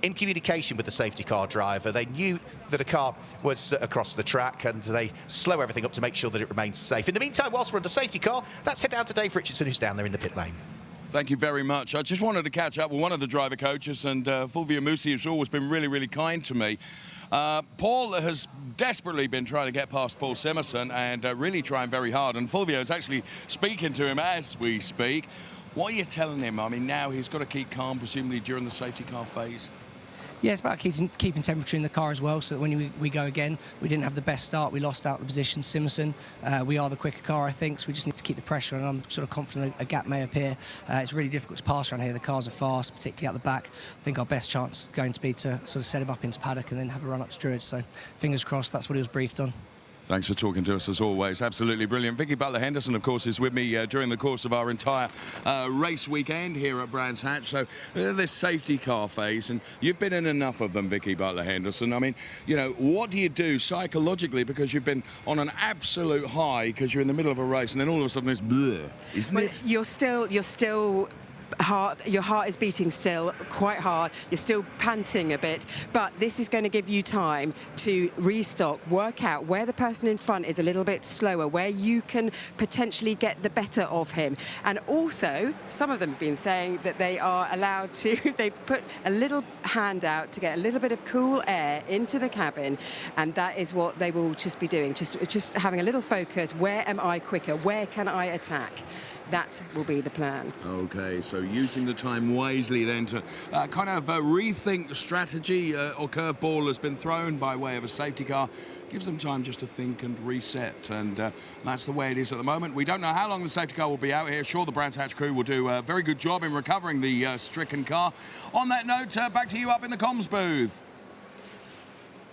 Speaker 2: in communication with the safety car driver. They knew that a car was across the track, and they slow everything up to make sure that it remains safe. In the meantime, whilst we're under safety car, let's head down to Dave Richardson, who's down there in the pit lane.
Speaker 5: Thank you very much. I just wanted to catch up with one of the driver coaches, and Fulvio Musi has always been really, really kind to me. Paul has desperately been trying to get past Paul Simerson and really trying very hard, and Fulvio is actually speaking to him as we speak. What are you telling him? I mean, now he's got to keep calm, presumably during the safety car phase.
Speaker 11: Yeah, it's about keeping temperature in the car as well, so that when we go again, we didn't have the best start. We lost out the position. Simerson, we are the quicker car, I think, so we just need to keep the pressure on. I'm sort of confident a gap may appear. It's really difficult to pass around here. The cars are fast, particularly at the back. I think our best chance is going to be to sort of set him up into paddock and then have a run up to Druids. So fingers crossed, that's what he was briefed on.
Speaker 5: Thanks for talking to us as always. Absolutely brilliant. Vicky Butler-Henderson, of course, is with me during the course of our entire race weekend here at Brands Hatch. So this safety car phase, and you've been in enough of them, Vicky Butler-Henderson. I mean, you know, what do you do psychologically, because you've been on an absolute high because you're in the middle of a race, and then all of a sudden it's bleh, isn't it?
Speaker 6: You're still your heart is beating still quite hard, you're still panting a bit, but this is going to give you time to restock, work out where the person in front is a little bit slower, where you can potentially get the better of him. And also, some of them have been saying that they are allowed to, they put a little hand out to get a little bit of cool air into the cabin, and that is what they will just be doing, just having a little focus. Where am I quicker? Where can I attack? That will be the plan.
Speaker 5: Okay, so using the time wisely then to kind of rethink the strategy. Or curveball has been thrown by way of a safety car. Gives them time just to think and reset, and that's the way it is at the moment. We don't know how long the safety car will be out here. Sure, the Brands Hatch crew will do a very good job in recovering the stricken car. On that note, back to you up in the comms booth.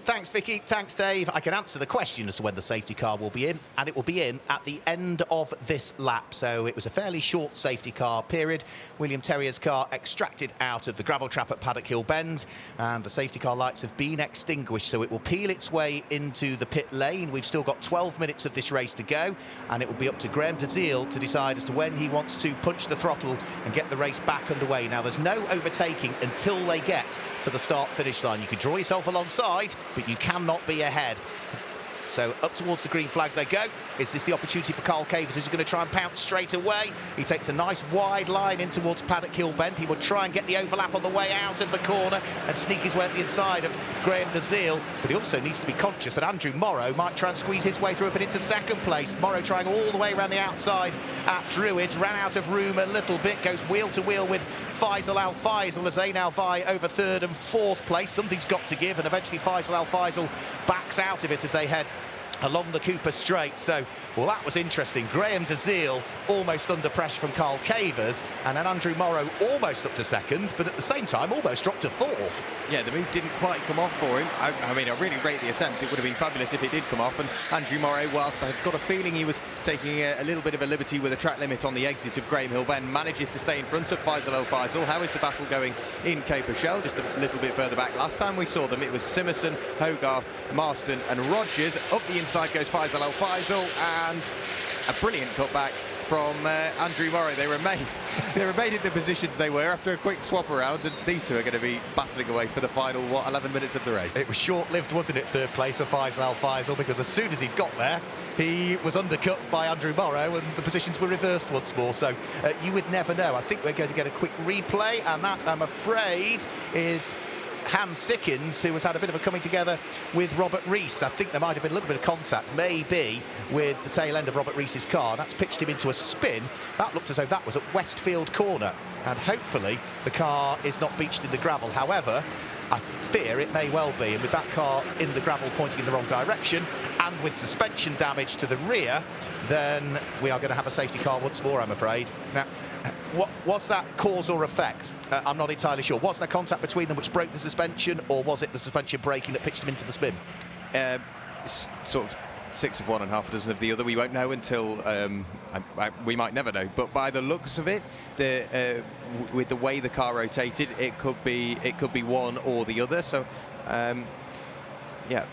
Speaker 1: Thanks, Vicky. Thanks, Dave. I can answer the question as to when the safety car will be in, and it will be in at the end of this lap. So it was a fairly short safety car period. William Terrier's car extracted out of the gravel trap at Paddock Hill Bend, and the safety car lights have been extinguished, so it will peel its way into the pit lane. We've still got 12 minutes of this race to go, and it will be up to Graham Dazil to decide as to when he wants to punch the throttle and get the race back underway. Now, there's no overtaking until they get to the start-finish line. You can draw yourself alongside, but you cannot be ahead. So up towards the green flag they go. Is this the opportunity for Carl Cavers? Is he going to try and pounce straight away? He takes a nice wide line in towards Paddock Hill Bend. He would try and get the overlap on the way out of the corner and sneak his way at the inside of Graham Dazil. But he also needs to be conscious that Andrew Morrow might try and squeeze his way through up and into second place. Morrow trying all the way around the outside at Druids. Ran out of room a little bit. Goes wheel to wheel with Faisal Al Faisal as they now vie over third and fourth place. Something's got to give, and eventually Faisal Al Faisal backs out of it as they head along the Cooper Straight. So, well, that was interesting. Graham Dazil almost under pressure from Carl Cavers, and then Andrew Morrow almost up to second, but at the same time almost dropped to fourth.
Speaker 2: Yeah, the move didn't quite come off for him. I mean, I really rate the attempt. It would have been fabulous if it did come off. And Andrew Morrow, whilst I've got a feeling he was taking a little bit of a liberty with a track limit on the exit of Graham Hill Bend, manages to stay in front of Faisal El Faisal. How is the battle going in Coppa? Just a little bit further back. Last time we saw them, it was Simerson, Hogarth, Marston and Rogers. Up the inside goes Faisal El Faisal, and a brilliant cutback from Andrew Morrow. They remain in the positions they were after a quick swap around, and these two are going to be battling away for the final, 11 minutes of the race.
Speaker 1: It was short-lived, wasn't it, third place for Faisal Al Faisal, because as soon as he got there, he was undercut by Andrew Morrow and the positions were reversed once more. So you would never know. I think we're going to get a quick replay, and that, I'm afraid, is Hans Sickens, who has had a bit of a coming together with Robert Rees. I think there might have been a little bit of contact, maybe, with the tail end of Robert Rees's car. That's pitched him into a spin. That looked as though that was at Westfield Corner, and hopefully the car is not beached in the gravel. However, I fear it may well be, and with that car in the gravel pointing in the wrong direction, and with suspension damage to the rear, then we are going to have a safety car once more, I'm afraid. Now, what was that cause or effect? I'm not entirely sure. Was there contact between them which broke the suspension, or was it the suspension breaking that pitched them into the spin?
Speaker 2: Sort of 6 of one and half a dozen of the other. We won't know until we might never know. But by the looks of it, with the way the car rotated, it could be one or the other. So, yeah,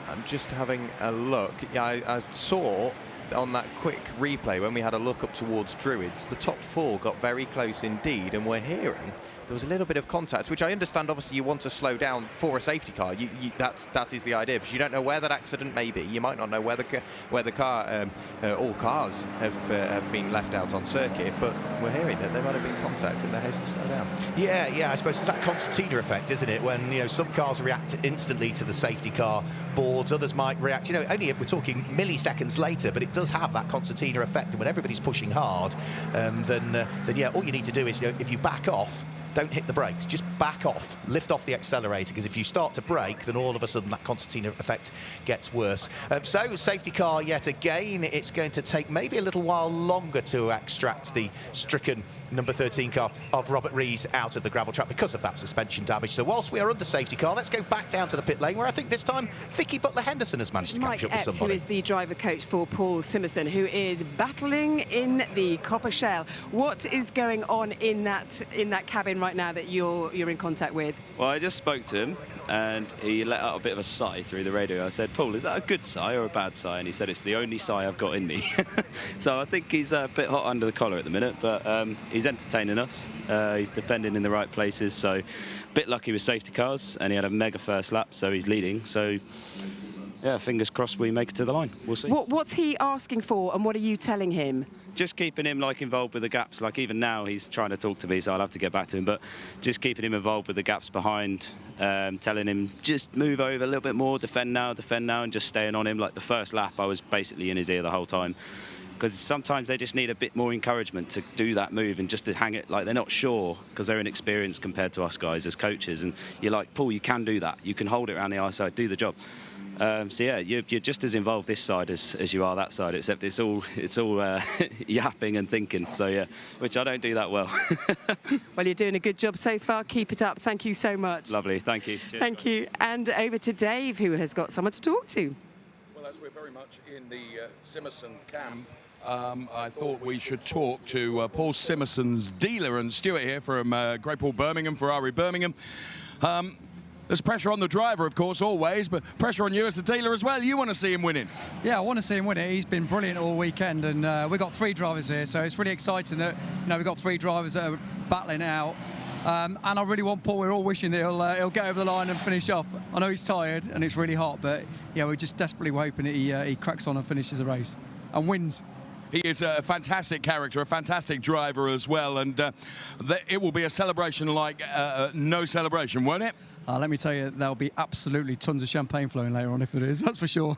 Speaker 2: I'm just having a look. Yeah, I saw on that quick replay when we had a look up towards Druids, the top four got very close indeed, and we're hearing there was a little bit of contact, which I understand. Obviously, you want to slow down for a safety car. That is the idea, because you don't know where that accident may be. You might not know where the car, all cars have been left out on circuit. But we're hearing that there might have been contact, and there has to slow down.
Speaker 1: Yeah. I suppose it's that concertina effect, isn't it? When some cars react instantly to the safety car boards, others might react. Only if we're talking milliseconds later, but it does have that concertina effect. And when everybody's pushing hard, then yeah, all you need to do is if you back off, don't hit the brakes, just back off, lift off the accelerator, because if you start to brake, then all of a sudden that concertina effect gets worse. So safety car yet again. It's going to take maybe a little while longer to extract the stricken number 13 car of Robert Rees out of the gravel trap because of that suspension damage. So whilst we are under safety car, let's go back down to the pit lane, where I think this time Vicky Butler-Henderson has managed to catch up with somebody.
Speaker 6: Who is the driver coach for Paul Simerson, who is battling in the Coppa shell. What is going on in that cabin right now that you're in contact with?
Speaker 12: Well, I just spoke to him and he let out a bit of a sigh through the radio. I said, Paul, is that a good sigh or a bad sigh? And he said, it's the only sigh I've got in me. So I think he's a bit hot under the collar at the minute, but he's entertaining us. He's defending in the right places, so a bit lucky with safety cars, and he had a mega first lap, so he's leading. So yeah, fingers crossed we make it to the line. We'll see.
Speaker 6: What's he asking for, and what are you telling him?
Speaker 12: Just keeping him involved with the gaps. Like even now he's trying to talk to me, so I'll have to get back to him, but just keeping him involved with the gaps behind, telling him just move over a little bit more, defend now, and just staying on him. Like the first lap I was basically in his ear the whole time, because sometimes they just need a bit more encouragement to do that move and just to hang it. Like they're not sure because they're inexperienced compared to us guys as coaches, and you're like, Paul, you can do that, you can hold it around the outside, do the job. So yeah, you're just as involved this side as you are that side, except it's all yapping and thinking. So yeah, which I don't do that well.
Speaker 6: Well, you're doing a good job so far. Keep it up. Thank you so much.
Speaker 12: Lovely, thank you. Cheers.
Speaker 6: Thank you. And over to Dave, who has got someone to talk to.
Speaker 5: Well, as we're very much in the Simerson camp, I thought we should talk to Paul Simerson's dealer and Stuart here from Great Paul Birmingham, Ferrari Birmingham. There's pressure on the driver, of course, always, but pressure on you as the dealer as well. You want to see him winning.
Speaker 13: Yeah, I want to see him winning. He's been brilliant all weekend, and we've got 3 drivers here, so it's really exciting that we've got 3 drivers that are battling it out. And I really want Paul. We're all wishing that he'll get over the line and finish off. I know he's tired and it's really hot, but yeah, we're just desperately hoping that he cracks on and finishes the race and wins.
Speaker 5: He is a fantastic character, a fantastic driver as well, and it will be a celebration like no celebration, won't it?
Speaker 13: Let me tell you, there'll be absolutely tons of champagne flowing later on if it is, that's for sure.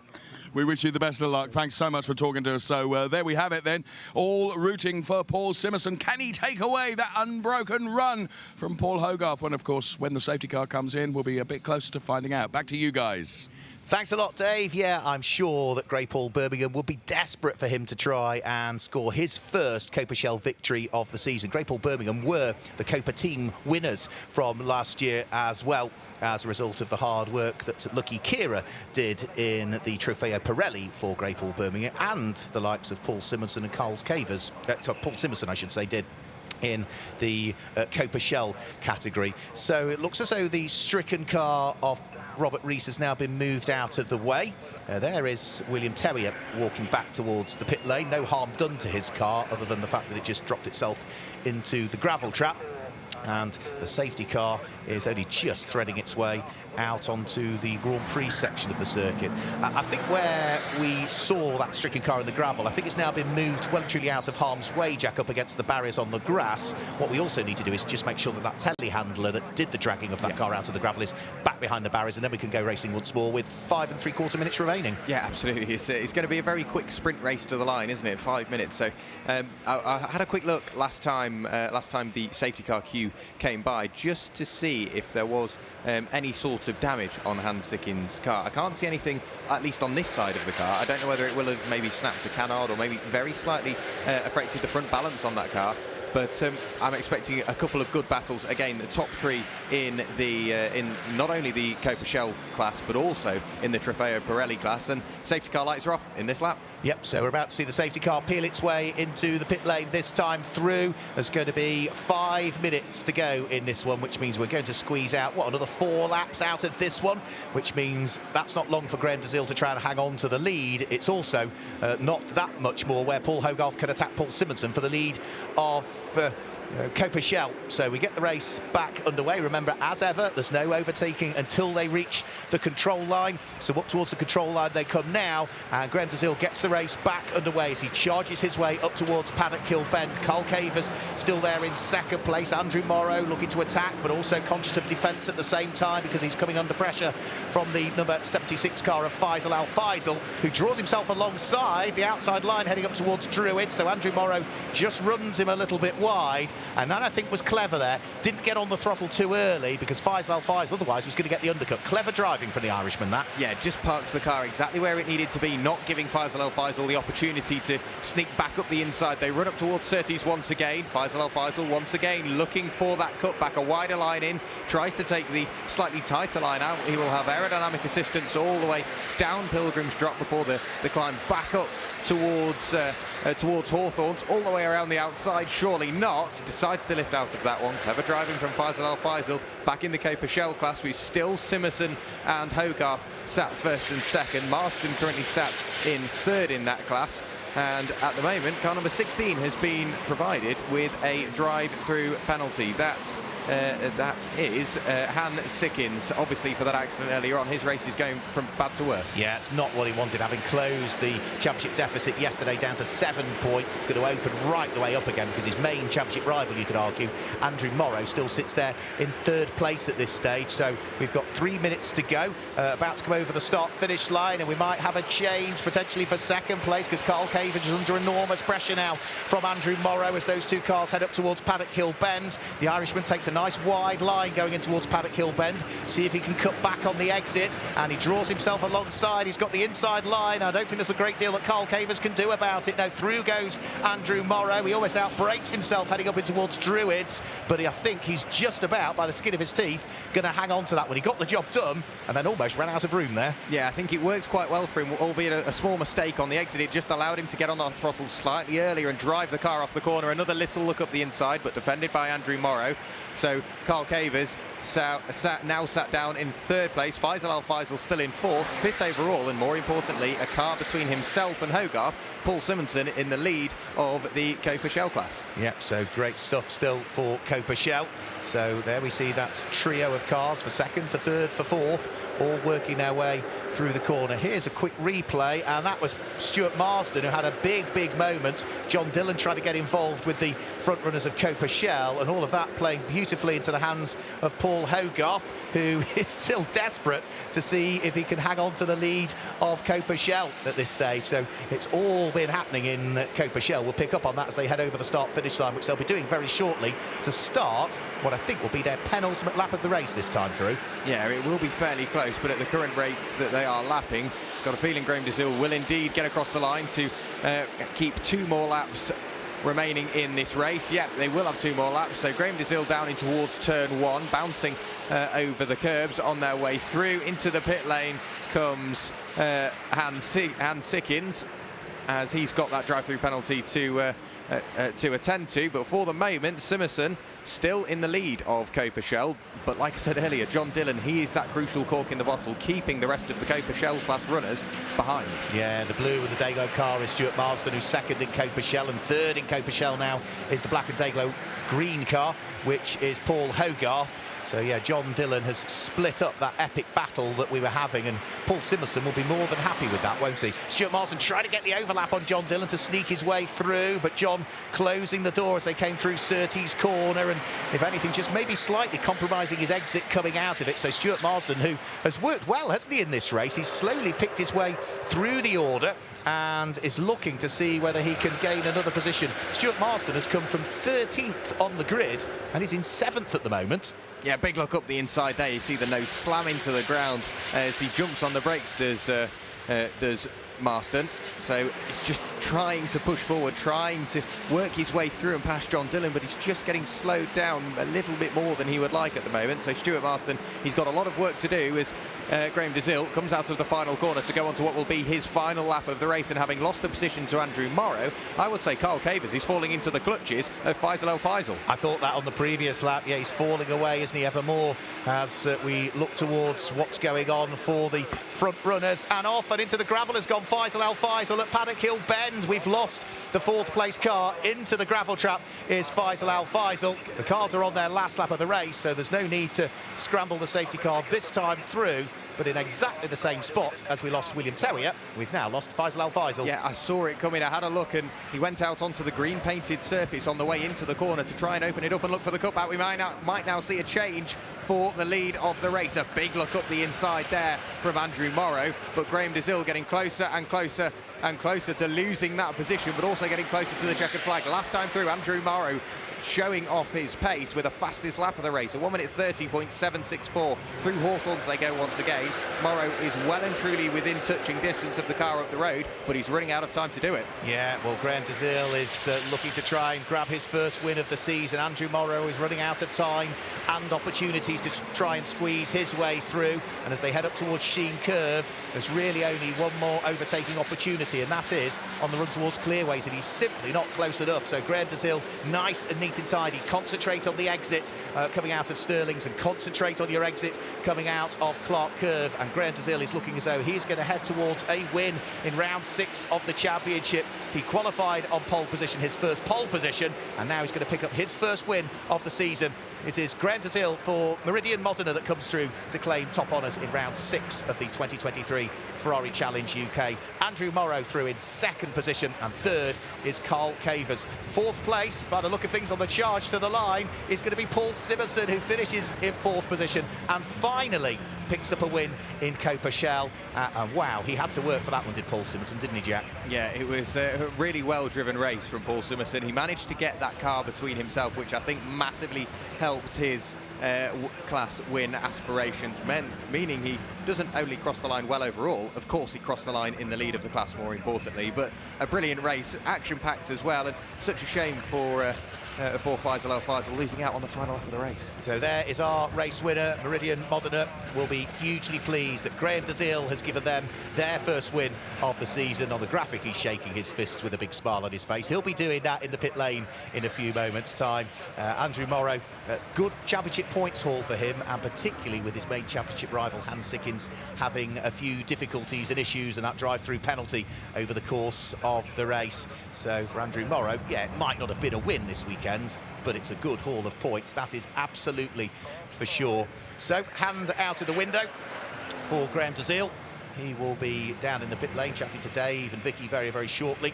Speaker 5: We wish you the best of luck. Thanks so much for talking to us. So there we have it then, all rooting for Paul Simerson. Can he take away that unbroken run from Paul Hogarth? When, of course, when the safety car comes in, we'll be a bit closer to finding out. Back to you guys.
Speaker 1: Thanks a lot, Dave. Yeah, I'm sure that Great Paul Birmingham will be desperate for him to try and score his first Coppa Shell victory of the season. Great Paul Birmingham were the Coppa team winners from last year as well, as a result of the hard work that Lucky Kira did in the Trofeo Pirelli for Great Paul Birmingham, and the likes of Paul Simerson and Paul Simerson, I should say, did in the Coppa Shell category. So it looks as though the stricken car of Robert Rees has now been moved out of the way. There is William Terrier walking back towards the pit lane. No harm done to his car other than the fact that it just dropped itself into the gravel trap. And the safety car is only just threading its way out onto the Grand Prix section of the circuit. I think where we saw that stricken car in the gravel, I think it's now been moved well and truly out of harm's way, Jack, up against the barriers on the grass. What we also need to do is just make sure that that telehandler that did the dragging of that car out of the gravel is back behind the barriers, and then we can go racing once more with 5 3/4 minutes remaining.
Speaker 2: Yeah, absolutely. It's going to be a very quick sprint race to the line, isn't it? 5 minutes. So I had a quick look last time the safety car queue came by, just to see if there was any sort of damage on Hans Sickin's car. I can't see anything, at least on this side of the car. I don't know whether it will have maybe snapped a canard or maybe very slightly affected the front balance on that car. But I'm expecting a couple of good battles. Again, the top 3 in not only the Coppa Shell class, but also in the Trofeo Pirelli class. And safety car lights are off in this lap.
Speaker 1: Yep, so we're about to see the safety car peel its way into the pit lane this time through. There's going to be 5 minutes to go in this one, which means we're going to squeeze out, another 4 laps out of this one, which means that's not long for Graham Dazil to try and hang on to the lead. It's also not that much more where Paul Hogarth can attack Paul Simerson for the lead of Coppa Shell. So we get the race back underway. Remember, as ever, there's no overtaking until they reach the control line. So up towards the control line they come now, and Graham Dazil gets the race back underway as he charges his way up towards Paddock Hill Bend. Carl Cavers still there in second place. Andrew Morrow looking to attack, but also conscious of defence at the same time, because he's coming under pressure from the number 76 car of Faisal Al Faisal, who draws himself alongside the outside line heading up towards Druid. So Andrew Morrow just runs him a little bit wide. And that, I think, was clever there. Didn't get on the throttle too early because Faisal Faisal otherwise was going to get the undercut. Clever driving from the Irishman, that.
Speaker 2: Yeah, just parks the car exactly where it needed to be, not giving Faisal Faisal the opportunity to sneak back up the inside. They run up towards Surtees once again. Faisal Faisal once again looking for that cutback, a wider line in, tries to take the slightly tighter line out. He will have aerodynamic assistance all the way down Pilgrim's Drop before the climb back up towards Hawthorns, all the way around the outside. Surely not. Decides to lift out of that one. Clever driving from Faisal Faisal. Back in the Coppa Shell class, we've still Simerson and Hogarth sat first and second. Marston currently sat in third in that class. And at the moment, car number 16 has been provided with a drive-through penalty. That is Han Sickins, obviously for that accident earlier on. His race is going from bad to worse.
Speaker 1: Yeah, it's not what he wanted, having closed the championship deficit yesterday down to 7 points. It's going to open right the way up again because his main championship rival, you could argue, Andrew Morrow, still sits there in 3rd place at this stage. So we've got 3 minutes to go, about to come over the start-finish line, and we might have a change potentially for 2nd place because Carl Cavage is under enormous pressure now from Andrew Morrow as those two cars head up towards Paddock Hill Bend. The Irishman takes a nice wide line going in towards Paddock Hill Bend. See if he can cut back on the exit, and he draws himself alongside. He's got the inside line. I don't think there's a great deal that Carl Cavers can do about it. No, through goes Andrew Morrow. He almost outbrakes himself heading up in towards Druids, but I think he's just about, by the skin of his teeth, going to hang on to that one. He got the job done and then almost ran out of room there.
Speaker 2: Yeah, I think it worked quite well for him, albeit a small mistake on the exit. It just allowed him to get on the throttle slightly earlier and drive the car off the corner. Another little look up the inside, but defended by Andrew Morrow. So Carl Cavers now sat down in 3rd place. Faisal Faisal still in 4th, 5th overall, and more importantly, a car between himself and Hogarth. Paul Simonson in the lead of the Coppa Shell class.
Speaker 1: Yep, so great stuff still for Coppa Shell. So there we see that trio of cars for 2nd, for 3rd, for 4th, all working their way through the corner. Here's a quick replay, and that was Stuart Marsden who had a big moment. John Dillon trying to get involved with the front runners of Coppa Shell, and all of that playing beautifully into the hands of Paul Hogarth, who is still desperate to see if he can hang on to the lead of Coppa Shell at this stage. So it's all been happening in Coppa Shell. We'll pick up on that as they head over the start-finish line, which they'll be doing very shortly to start what I think will be their penultimate lap of the race this time through.
Speaker 2: Yeah, it will be fairly close, but at the current rates that they are lapping, got a feeling Graham Dizil will indeed get across the line to keep 2 more laps remaining in this race. Yeah, they will have 2 more laps. So Graham Dizil down in towards turn 1, bouncing over the curbs on their way through. Into the pit lane comes Han Sickins, as he's got that drive-through penalty to attend to. But for the moment, Simerson still in the lead of Coppa Shell. But like I said earlier, John Dillon, he is that crucial cork in the bottle, keeping the rest of the Coppa Shell class runners behind.
Speaker 1: Yeah, the blue and the Dayglow car is Stuart Marsden, who's 2nd in Coppa Shell, and 3rd in Coppa Shell now is the black and Dayglow green car, which is Paul Hogarth. So yeah, John Dillon has split up that epic battle that we were having, and Paul Simerson will be more than happy with that, won't he? Stuart Marsden trying to get the overlap on John Dillon to sneak his way through, but John closing the door as they came through Surtees corner, and if anything, just maybe slightly compromising his exit coming out of it. So Stuart Marsden, who has worked well, hasn't he, in this race? He's slowly picked his way through the order and is looking to see whether he can gain another position. Stuart Marsden has come from 13th on the grid and is in 7th at the moment.
Speaker 2: Yeah, big look up the inside there. You see the nose slam into the ground as he jumps on the brakes, does Marsden. So he's just trying to push forward, trying to work his way through and past John Dillon, but he's just getting slowed down a little bit more than he would like at the moment. So Stuart Marsden, he's got a lot of work to do as Graham Dizil comes out of the final corner to go on to what will be his final lap of the race. And having lost the position to Andrew Morrow, I would say Carl Cavers is falling into the clutches of Faisal Faisal.
Speaker 1: I thought that on the previous lap. Yeah, he's falling away, isn't he, ever more, as we look towards what's going on for the front runners. And off and into the gravel has gone Faisal Faisal at Paddock Hill Bend. We've lost the 4th place car. Into the gravel trap is Faisal Faisal. The cars are on their last lap of the race, so there's no need to scramble the safety car this time through. But in exactly the same spot as we lost William Terrier, we've now lost Faisal Faisal.
Speaker 2: Yeah, I saw it coming. I had a look, and he went out onto the green painted surface on the way into the corner to try and open it up and look for the cutback. We might now see a change for the lead of the race. A big look up the inside there from Andrew Morrow, but Graham Dizil getting closer and closer and closer to losing that position, but also getting closer to the checkered flag. Last time through, Andrew Morrow showing off his pace with the fastest lap of the race, a 1:30.764. Through Hawthorns they go once again. Morrow is well and truly within touching distance of the car up the road, but he's running out of time to do it.
Speaker 1: Yeah, well, Graham Dazil is looking to try and grab his first win of the season. Andrew Morrow is running out of time and opportunities to try and squeeze his way through. And as they head up towards Sheen Curve, there's really only one more overtaking opportunity, and that is on the run towards Clearways, and he's simply not close enough. So Graham Dazil, nice and neat and tidy. Concentrate on the exit coming out of Stirling's, and concentrate on your exit coming out of Clark Curve. And Graham Dazil is looking as though he's going to head towards a win in round 6 of the championship. He qualified on pole position, his first pole position, and now he's going to pick up his first win of the season. It is Graham Dazil for Meridian Modena that comes through to claim top honours in round 6 of the 2023 Ferrari Challenge UK. Andrew Morrow through in 2nd position, and 3rd is Carl Cavers. 4th place, by the look of things on the charge to the line, is going to be Paul Simerson, who finishes in 4th position and finally picks up a win in Coppa Shell. And wow, he had to work for that one, did Paul Simerson, didn't he, Jack?
Speaker 2: Yeah, it was a really well-driven race from Paul Simerson. He managed to get that car between himself, which I think massively helped his class win aspirations, meaning he doesn't only cross the line well overall, of course he crossed the line in the lead of the class more importantly, but a brilliant race, action-packed as well, and such a shame for Faisal El Faisal losing out on the final lap of the race.
Speaker 1: So there is our race winner. Meridian Modena will be hugely pleased that Graham Dazil has given them their first win of the season. On the graphic, he's shaking his fists with a big smile on his face. He'll be doing that in the pit lane in a few moments' time. Andrew Morrow, good championship points haul for him, and particularly with his main championship rival, Hans Sickins, having a few difficulties and issues and that drive-through penalty over the course of the race. So for Andrew Morrow, yeah, it might not have been a win this weekend, but it's a good haul of points, that is absolutely for sure. So hand out of the window for Graham Dazil. He will be down in the pit lane chatting to Dave and Vicky very, very shortly,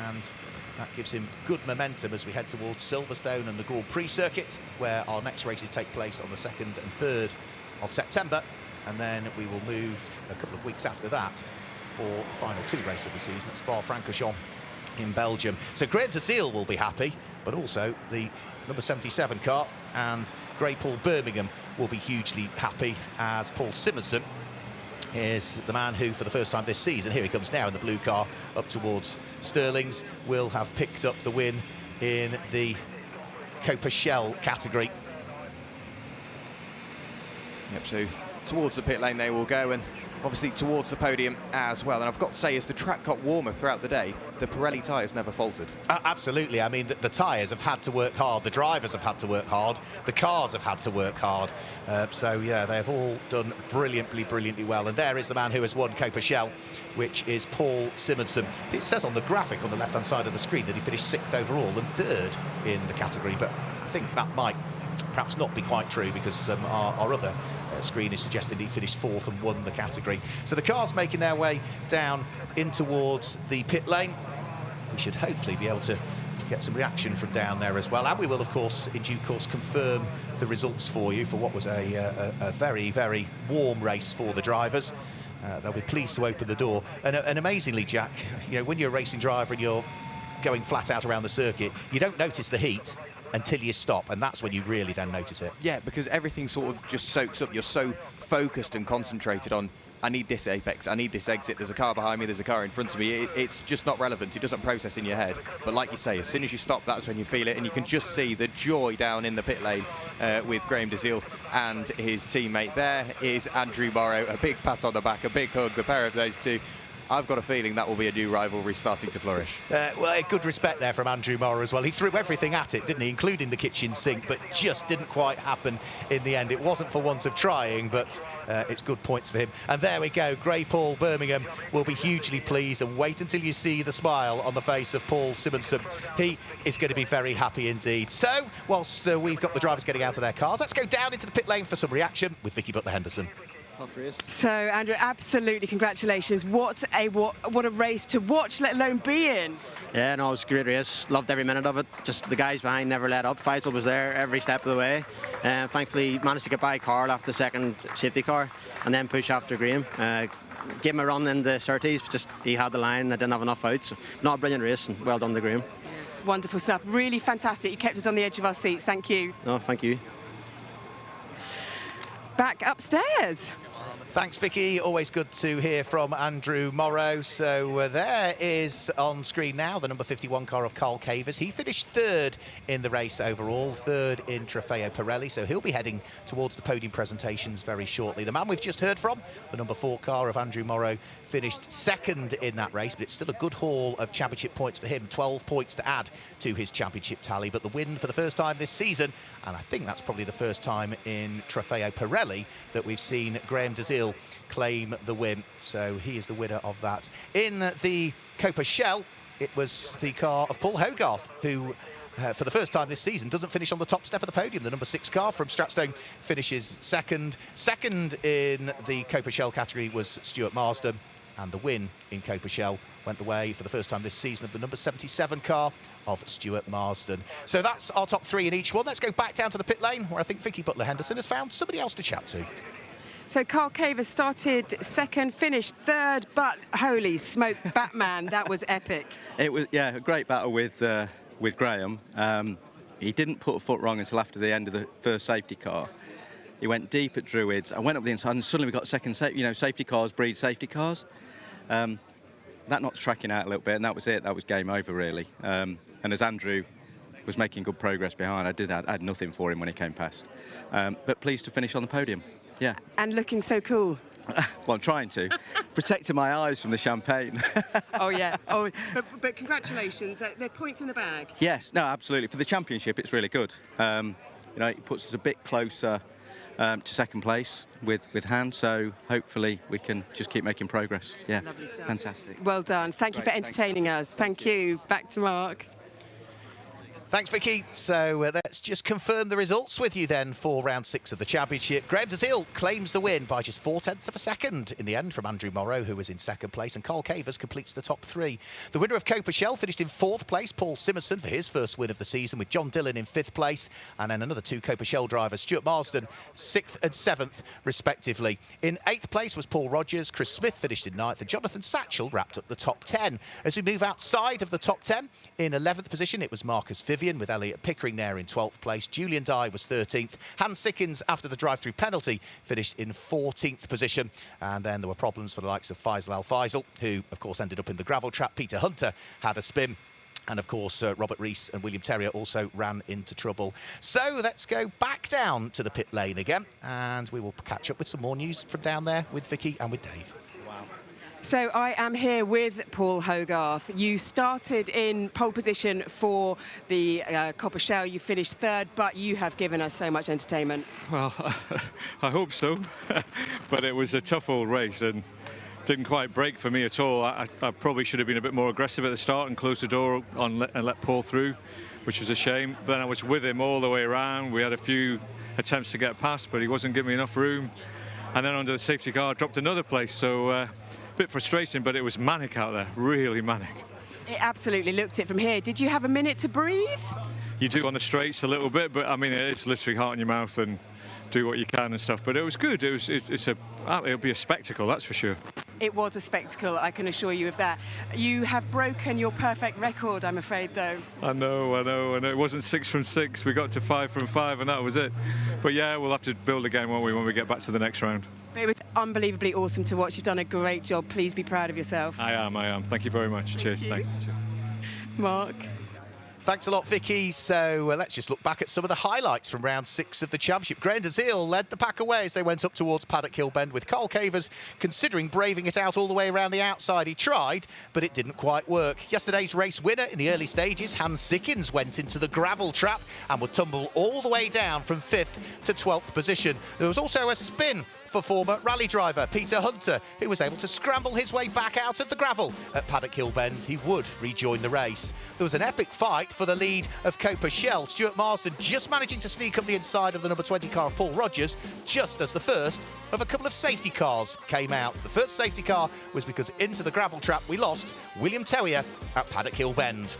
Speaker 1: and that gives him good momentum as we head towards Silverstone and the Grand Prix circuit, where our next races take place on the 2nd and 3rd of September, and then we will move a couple of weeks after that for the final 2 races of the season at Spa-Francorchamps in Belgium. So Graham Dazil will be happy, but also the number 77 car and Grey Paul Birmingham will be hugely happy, as Paul Simerson is the man who, for the first time this season, here he comes now in the blue car up towards Stirling's, will have picked up the win in the Coppa Shell category.
Speaker 2: Yep, so towards the pit lane they will go, and obviously towards the podium as well. And I've got to say, as the track got warmer throughout the day, the Pirelli tyres never faltered.
Speaker 1: Absolutely. I mean, the tyres have had to work hard, the drivers have had to work hard, the cars have had to work hard. So, yeah, they have all done brilliantly well. And there is the man who has won Coppa Shell, which is Paul Simerson. It says on the graphic on the left-hand side of the screen that he finished 6th overall and 3rd in the category, but I think that might perhaps not be quite true, because our other screen is suggesting he finished 4th and won the category. So the cars making their way down in towards the pit lane. We should hopefully be able to get some reaction from down there as well, and we will of course in due course confirm the results for you for what was a very warm race for the drivers. They'll be pleased to open the door, and amazingly, Jack, you know, when you're a racing driver and you're going flat out around the circuit, you don't notice the heat until you stop, and that's when you really then notice it.
Speaker 2: Yeah, because everything sort of just soaks up. You're so focused and concentrated on, I need this apex, I need this exit, there's a car behind me, there's a car in front of me. It's just not relevant. It doesn't process in your head. But like you say, as soon as you stop, that's when you feel it, and you can just see the joy down in the pit lane with Graham Dazil and his teammate. There is Andrew Morrow. A big pat on the back, a big hug, the pair of those two. I've got a feeling that will be a new rivalry starting to flourish.
Speaker 1: Well, good respect there from Andrew Morrow as well. He threw everything at it, didn't he, including the kitchen sink, but just didn't quite happen in the end. It wasn't for want of trying, but it's good points for him. And there we go. Grey Paul Birmingham will be hugely pleased, and wait until you see the smile on the face of Paul Simerson. He is going to be very happy indeed. So, whilst we've got the drivers getting out of their cars, let's go down into the pit lane for some reaction with Vicky Butler-Henderson.
Speaker 6: So, Andrew, absolutely congratulations. What a race to watch, let alone be in.
Speaker 14: Yeah, no, it was a great race. Loved every minute of it. Just the guys behind never let up. Faisal was there every step of the way. Thankfully, managed to get by Carl after the second safety car and then push after Graham. Gave him a run in the 30s, just he had the line. I didn't have enough out. So, not a brilliant race, and well done to Graham.
Speaker 6: Wonderful stuff. Really fantastic. You kept us on the edge of our seats. Thank you.
Speaker 14: Oh, thank you.
Speaker 6: Back upstairs.
Speaker 1: Thanks, Vicky. Always good to hear from Andrew Morrow. So there is on screen now the number 51 car of Carl Cavers. He finished third in the race overall, third in Trofeo Pirelli. So he'll be heading towards the podium presentations very shortly. The man we've just heard from, the number 4 car of Andrew Morrow, finished second in that race, but it's still a good haul of championship points for him. 12 points to add to his championship tally. But the win for the first time this season, and I think that's probably the first time in Trofeo Pirelli that we've seen Graham Dazil claim the win. So he is the winner of that. In the Coppa Shell, it was the car of Paul Hogarth who for the first time this season doesn't finish on the top step of the podium. The number 6 car from Stratstone finishes second. Second in the Coppa Shell category was Stuart Marsden, and the win in Coppa Shell went the way for the first time this season of the number 77 car of Stuart Marsden. So that's our top 3 in each one. Let's go back down to the pit lane where I think Vicky Butler-Henderson has found somebody else to chat to.
Speaker 6: So Carl Cavers started second, finished third, but holy smoke, Batman, that was epic.
Speaker 15: It was, yeah, a great battle with Graham. He didn't put a foot wrong until after the end of the first safety car. He went deep at Druids. I went up the inside, and suddenly we got second. Safety cars breed safety cars. That knocked the tracking out a little bit, and that was it. That was game over, really. And as Andrew was making good progress behind, I had nothing for him when he came past. But pleased to finish on the podium. Yeah.
Speaker 6: And looking so cool.
Speaker 15: Well, I'm trying to. Protecting my eyes from the champagne.
Speaker 6: Oh, yeah. Oh, but congratulations. There are points in the bag.
Speaker 15: Yes, no, absolutely. For the championship, it's really good. It puts us a bit closer to second place with Han, so hopefully we can just keep making progress. Yeah,
Speaker 6: lovely stuff.
Speaker 15: Fantastic.
Speaker 6: Well done. Thank you for entertaining us. Thank you. Back to Mark.
Speaker 1: Thanks, Vicky. So let's just confirm the results with you then for round 6 of the championship. Graham Dazil claims the win by just 0.4 of a second in the end from Andrew Morrow, who was in second place, and Carl Cavers completes the top 3. The winner of Coppa Shell finished in 4th place, Paul Simonson, for his first win of the season, with John Dillon in 5th place, and then another 2 Coppa Shell drivers, Stuart Marsden, 6th and 7th, respectively. In 8th place was Paul Rogers. Chris Smith finished in 9th, and Jonathan Satchell wrapped up the top 10. As we move outside of the top 10, in 11th position, it was Marcus Vivian, with Elliot Pickering there in 12th place. Julian Dye was 13th. Hans Sickens, after the drive-through penalty, finished in 14th position. And then there were problems for the likes of Faisal Al-Faisal, who, of course, ended up in the gravel trap. Peter Hunter had a spin. And, of course, Robert Rees and William Terrier also ran into trouble. So let's go back down to the pit lane again, and we will catch up with some more news from down there with Vicky and with Dave.
Speaker 6: So I am here with Paul Hogarth. You started in pole position for the Coppa Shell. You finished 3rd, but you have given us so much entertainment.
Speaker 16: Well, I hope so. But it was a tough old race and didn't quite break for me at all. I probably should have been a bit more aggressive at the start and closed the door and let Paul through, which was a shame. Then I was with him all the way around. We had a few attempts to get past, but he wasn't giving me enough room. And then under the safety car, I dropped another place. So. Bit frustrating, but it was manic out there, really manic.
Speaker 6: It absolutely looked it from here. Did you have a minute to breathe?
Speaker 16: You do on the straights a little bit, but I mean, it's literally heart in your mouth and do what you can and stuff. But it was good. It'll be a spectacle, that's for sure.
Speaker 6: It was a spectacle, I can assure you of that. You have broken your perfect record, I'm afraid, though.
Speaker 16: I know. It wasn't 6 from 6. We got to 5 from 5, and that was it. But yeah, we'll have to build again, won't we, when we get back to the next round.
Speaker 6: It was unbelievably awesome to watch. You've done a great job. Please be proud of yourself.
Speaker 16: I am. Thank you very much. Cheers. Thanks. Cheers.
Speaker 6: Mark.
Speaker 1: Thanks a lot, Vicky. So let's just look back at some of the highlights from round 6 of the championship. Graham Dazil led the pack away as they went up towards Paddock Hill Bend, with Carl Cavers considering braving it out all the way around the outside. He tried, but it didn't quite work. Yesterday's race winner in the early stages, Hans Sickens, went into the gravel trap and would tumble all the way down from 5th to 12th position. There was also a spin for former rally driver Peter Hunter, who was able to scramble his way back out of the gravel at Paddock Hill Bend. He would rejoin the race. There was an epic fight for the lead of Coppa Shell. Stuart Marsden just managing to sneak up the inside of the number 20 car of Paul Rogers, just as the first of a couple of safety cars came out. The first safety car was because into the gravel trap we lost William Terrier at Paddock Hill Bend.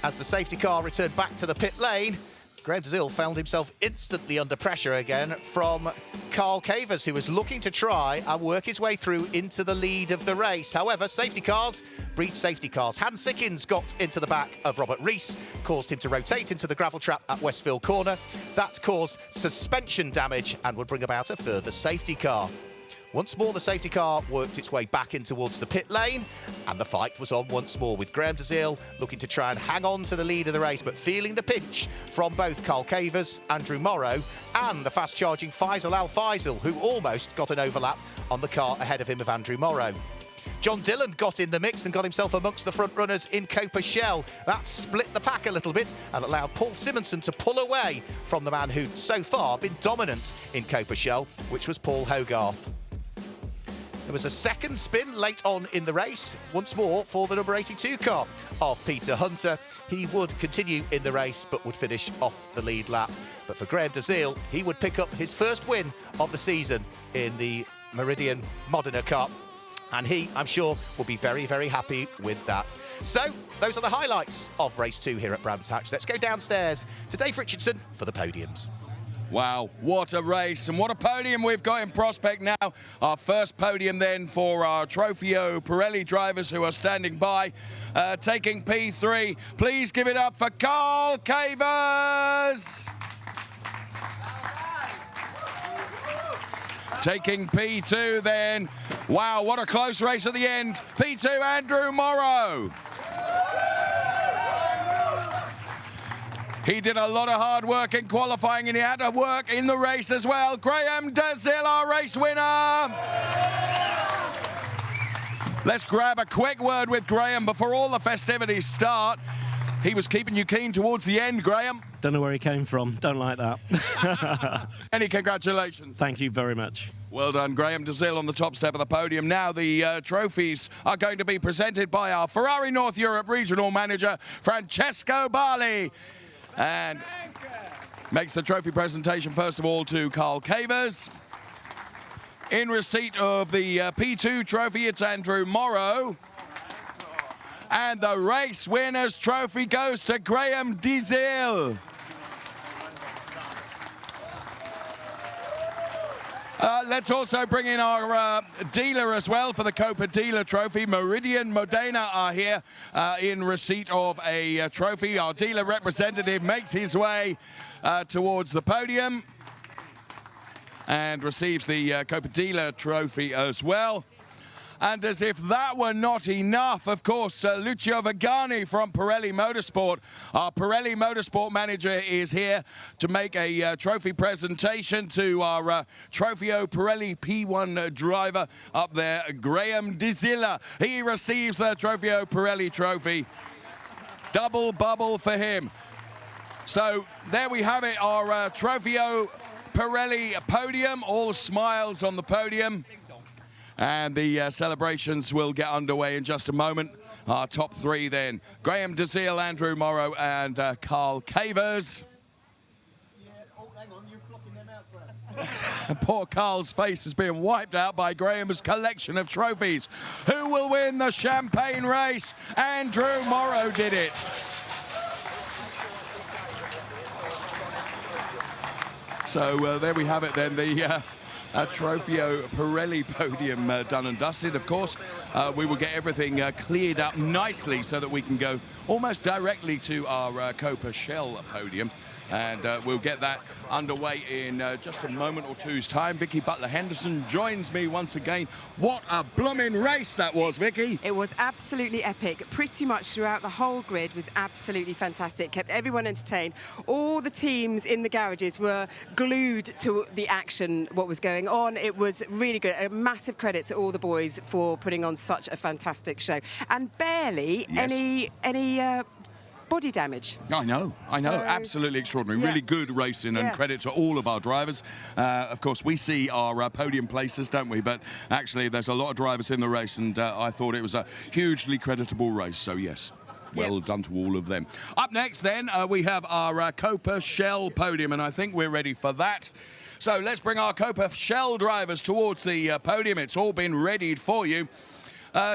Speaker 1: As the safety car returned back to the pit lane, Graham DeZille found himself instantly under pressure again from Carl Cavers, who was looking to try and work his way through into the lead of the race. However, safety cars breed safety cars. Hans Sickins got into the back of Robert Rees, caused him to rotate into the gravel trap at Westfield Corner. That caused suspension damage and would bring about a further safety car. Once more, the safety car worked its way back in towards the pit lane, and the fight was on once more, with Graham DeZille looking to try and hang on to the lead of the race, but feeling the pinch from both Carl Cavers, Andrew Morrow, and the fast-charging Faisal Al Faisal, who almost got an overlap on the car ahead of him of Andrew Morrow. John Dillon got in the mix and got himself amongst the front runners in Coppa Shell. That split the pack a little bit and allowed Paul Simonson to pull away from the man who'd so far been dominant in Coppa Shell, which was Paul Hogarth. There was a second spin late on in the race, once more for the number 82 car of Peter Hunter. He would continue in the race, but would finish off the lead lap. But for Graham DeZille, he would pick up his first win of the season in the Meridian Modena Cup. And he, I'm sure, will be very, very happy with that. So, those are the highlights of race 2 here at Brands Hatch. Let's go downstairs to Dave Richardson for the podiums.
Speaker 5: Wow, what a race and what a podium we've got in prospect now. Our first podium then for our Trofeo Pirelli drivers who are standing by. Taking P3, please give it up for Carl Cavers. Taking P2 then, wow, what a close race at the end. P2, Andrew Morrow. He did a lot of hard work in qualifying and he had to work in the race as well. Graham DeZille, our race winner. Let's grab a quick word with Graham before all the festivities start. He was keeping you keen towards the end, Graham.
Speaker 17: Don't know where he came from. Don't like that.
Speaker 5: Any congratulations.
Speaker 17: Thank you very much.
Speaker 5: Well done, Graham DeZille on the top step of the podium. Now the trophies are going to be presented by our Ferrari North Europe Regional Manager, Francesco Bali. And makes the trophy presentation first of all to Carl Cavers. In receipt of the P2 trophy, it's Andrew Morrow. And the race winner's trophy goes to Graham DeZille. Let's also bring in our dealer as well for the Coppa Dealer Trophy. Meridian Modena are here in receipt of a trophy. Our dealer representative makes his way towards the podium and receives the Coppa Dealer Trophy as well. And as if that were not enough, of course, Lucio Vigani from Pirelli Motorsport, our Pirelli Motorsport manager, is here to make a trophy presentation to our Trofeo Pirelli P1 driver up there, Graham DeZille. He receives the Trofeo Pirelli trophy. Double bubble for him. So there we have it, our Trofeo Pirelli podium, all smiles on the podium. And the celebrations will get underway in just a moment. Our top three then, Graham DeZille, Andrew Morrow and Carl Cavers. Poor Carl's face is being wiped out by Graham's collection of trophies. Who will win the champagne race? Andrew Morrow did it. So there we have it then, the Trofeo Pirelli podium done and dusted. Of course, we will get everything cleared up nicely so that we can go almost directly to our Coppa Shell podium. And we'll get that underway in just a moment or two's time. Vicky Butler-Henderson joins me once again. What a blooming race that was, Vicky.
Speaker 6: It was absolutely epic. Pretty much throughout the whole grid was absolutely fantastic. Kept everyone entertained. All the teams in the garages were glued to the action, what was going on. It was really good. A massive credit to all the boys for putting on such a fantastic show. And barely any body damage.
Speaker 5: I know, absolutely extraordinary.
Speaker 6: Yeah.
Speaker 5: Really good racing and credit to all of our drivers. Of course, we see our podium places, don't we? But actually, there's a lot of drivers in the race, and I thought it was a hugely creditable race, so yes. Well done to all of them. Up next, then, we have our Coppa Shell podium, and I think we're ready for that. So let's bring our Coppa Shell drivers towards the podium. It's all been readied for you.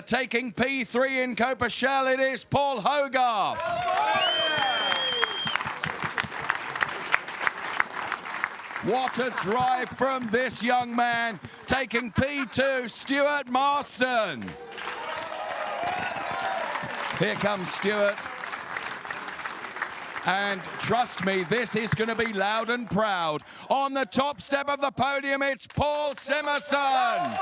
Speaker 5: Taking P3 in Coppa Shell, it is Paul Hogarth. What a drive from this young man, taking P2, Stuart Marston. Here comes Stuart. And trust me, this is going to be loud and proud. On the top step of the podium, it's Paul Simerson.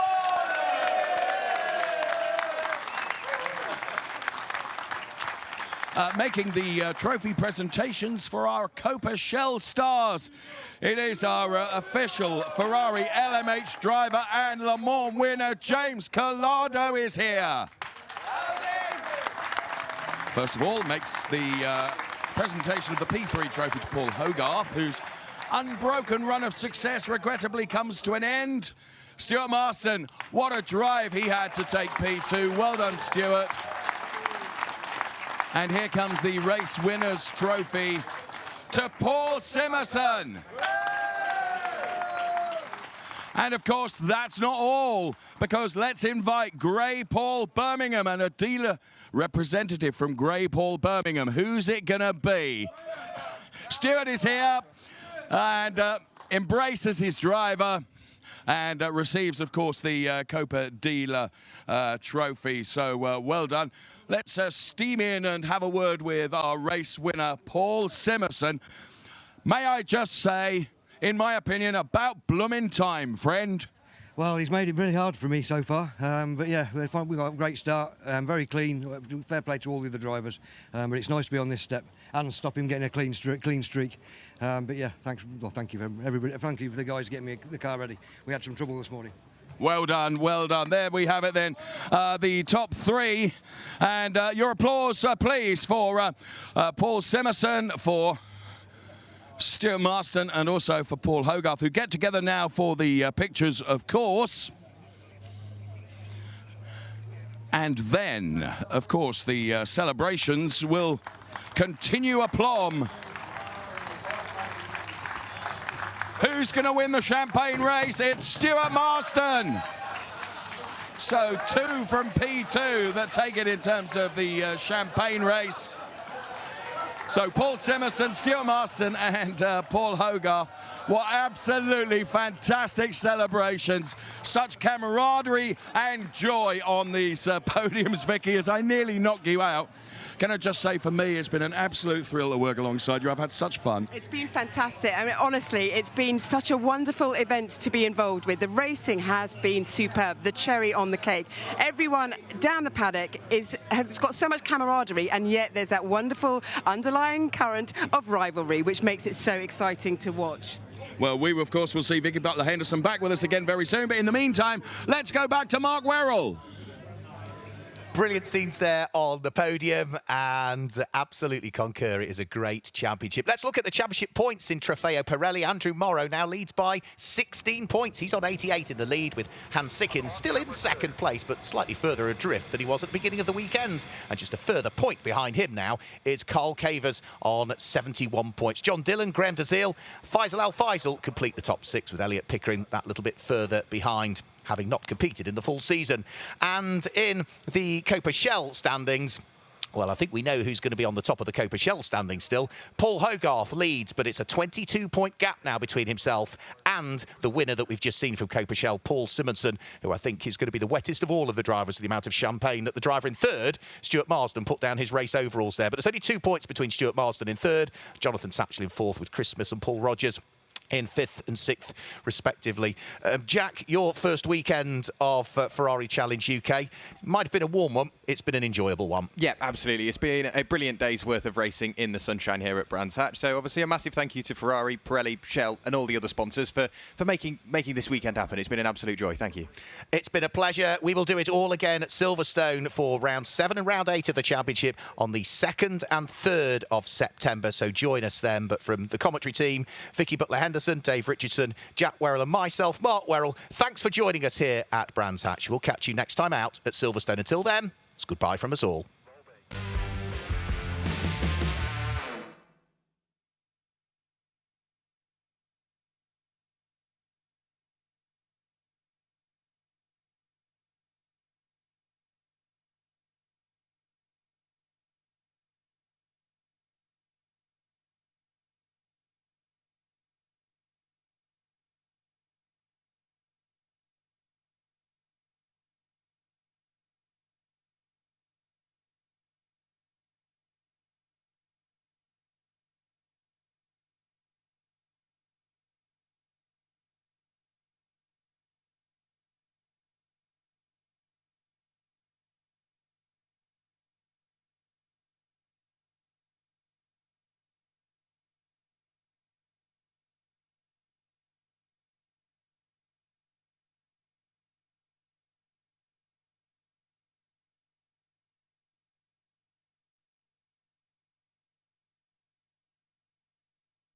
Speaker 5: Making the trophy presentations for our Coppa Shell stars. It is our official Ferrari LMH driver and Le Mans winner, James Collado, is here. First of all, makes the presentation of the P3 trophy to Paul Hogarth, whose unbroken run of success regrettably comes to an end. Stuart Marston, what a drive he had to take P2. Well done, Stuart. And here comes the race winner's trophy to Paul Simerson. And of course, that's not all, because let's invite Grey Paul Birmingham and a dealer representative from Grey Paul Birmingham. Who's it gonna be? Stuart is here and embraces his driver and receives, of course, the Coppa dealer trophy. So well done. Let's steam in and have a word with our race winner, Paul Simerson. May I just say, in my opinion, about blooming time, friend.
Speaker 18: Well, he's made it really hard for me so far, but yeah, we've got a great start, very clean, fair play to all the other drivers, but it's nice to be on this step and stop him getting a clean streak. But yeah, thanks. Well, thank you for everybody. Thank you for the guys getting me the car ready. We had some trouble this morning.
Speaker 5: Well done, well done. There we have it then, the top three. And your applause, please, for Paul Simerson, for Stuart Marston, and also for Paul Hogarth, who get together now for the pictures, of course. And then, of course, the celebrations will continue aplomb. Who's going to win the champagne race? It's Stuart Marston. So 2 from P2 that take it in terms of the champagne race. So Paul Simerson, Stuart Marston and Paul Hogarth. What absolutely fantastic celebrations. Such camaraderie and joy on these podiums, Vicky, as I nearly knock you out. Can I just say, for me, it's been an absolute thrill to work alongside you. I've had such fun.
Speaker 6: It's been fantastic. I mean, honestly, it's been such a wonderful event to be involved with. The racing has been superb, the cherry on the cake. Everyone down the paddock has got so much camaraderie, and yet there's that wonderful underlying current of rivalry, which makes it so exciting to watch.
Speaker 5: Well, we, of course, will see Vicky Butler-Henderson back with us again very soon. But in the meantime, let's go back to Mark Werrell.
Speaker 1: Brilliant scenes there on the podium, and absolutely concur. It is a great championship. Let's look at the championship points in Trofeo Pirelli. Andrew Morrow now leads by 16 points. He's on 88 in the lead, with Hans Sickens still in second place, but slightly further adrift than he was at the beginning of the weekend. And just a further point behind him now is Carl Cavers on 71 points. John Dillon, Graham Dazil, Faisal Al Faisal complete the top 6, with Elliot Pickering that little bit further behind, having not competed in the full season. And in the Coppa Shell standings, well, I think we know who's going to be on the top of the Coppa Shell standing still. Paul Hogarth leads, but it's a 22-point gap now between himself and the winner that we've just seen from Coppa Shell, Paul Simerson, who I think is going to be the wettest of all of the drivers with the amount of champagne that the driver in third, Stuart Marston, put down his race overalls there. But it's only 2 points between Stuart Marston in third, Jonathan Satchel in fourth, with Chris Smith and Paul Rogers in 5th and 6th, respectively. Jack, your first weekend of Ferrari Challenge UK might have been a warm one. It's been an enjoyable one.
Speaker 2: Yeah, absolutely. It's been a brilliant day's worth of racing in the sunshine here at Brands Hatch. So obviously a massive thank you to Ferrari, Pirelli, Shell and all the other sponsors for making this weekend happen. It's been an absolute joy. Thank you. It's
Speaker 1: been a pleasure. We will do it all again at Silverstone for round 7 and round 8 of the championship on the 2nd and 3rd of September. So join us then. But from the commentary team, Vicky Butler-Henderson, Dave Richardson, Jack Werrell and myself, Mark Werrell, thanks for joining us here at Brands Hatch. We'll catch you next time out at Silverstone. Until then, it's goodbye from us all.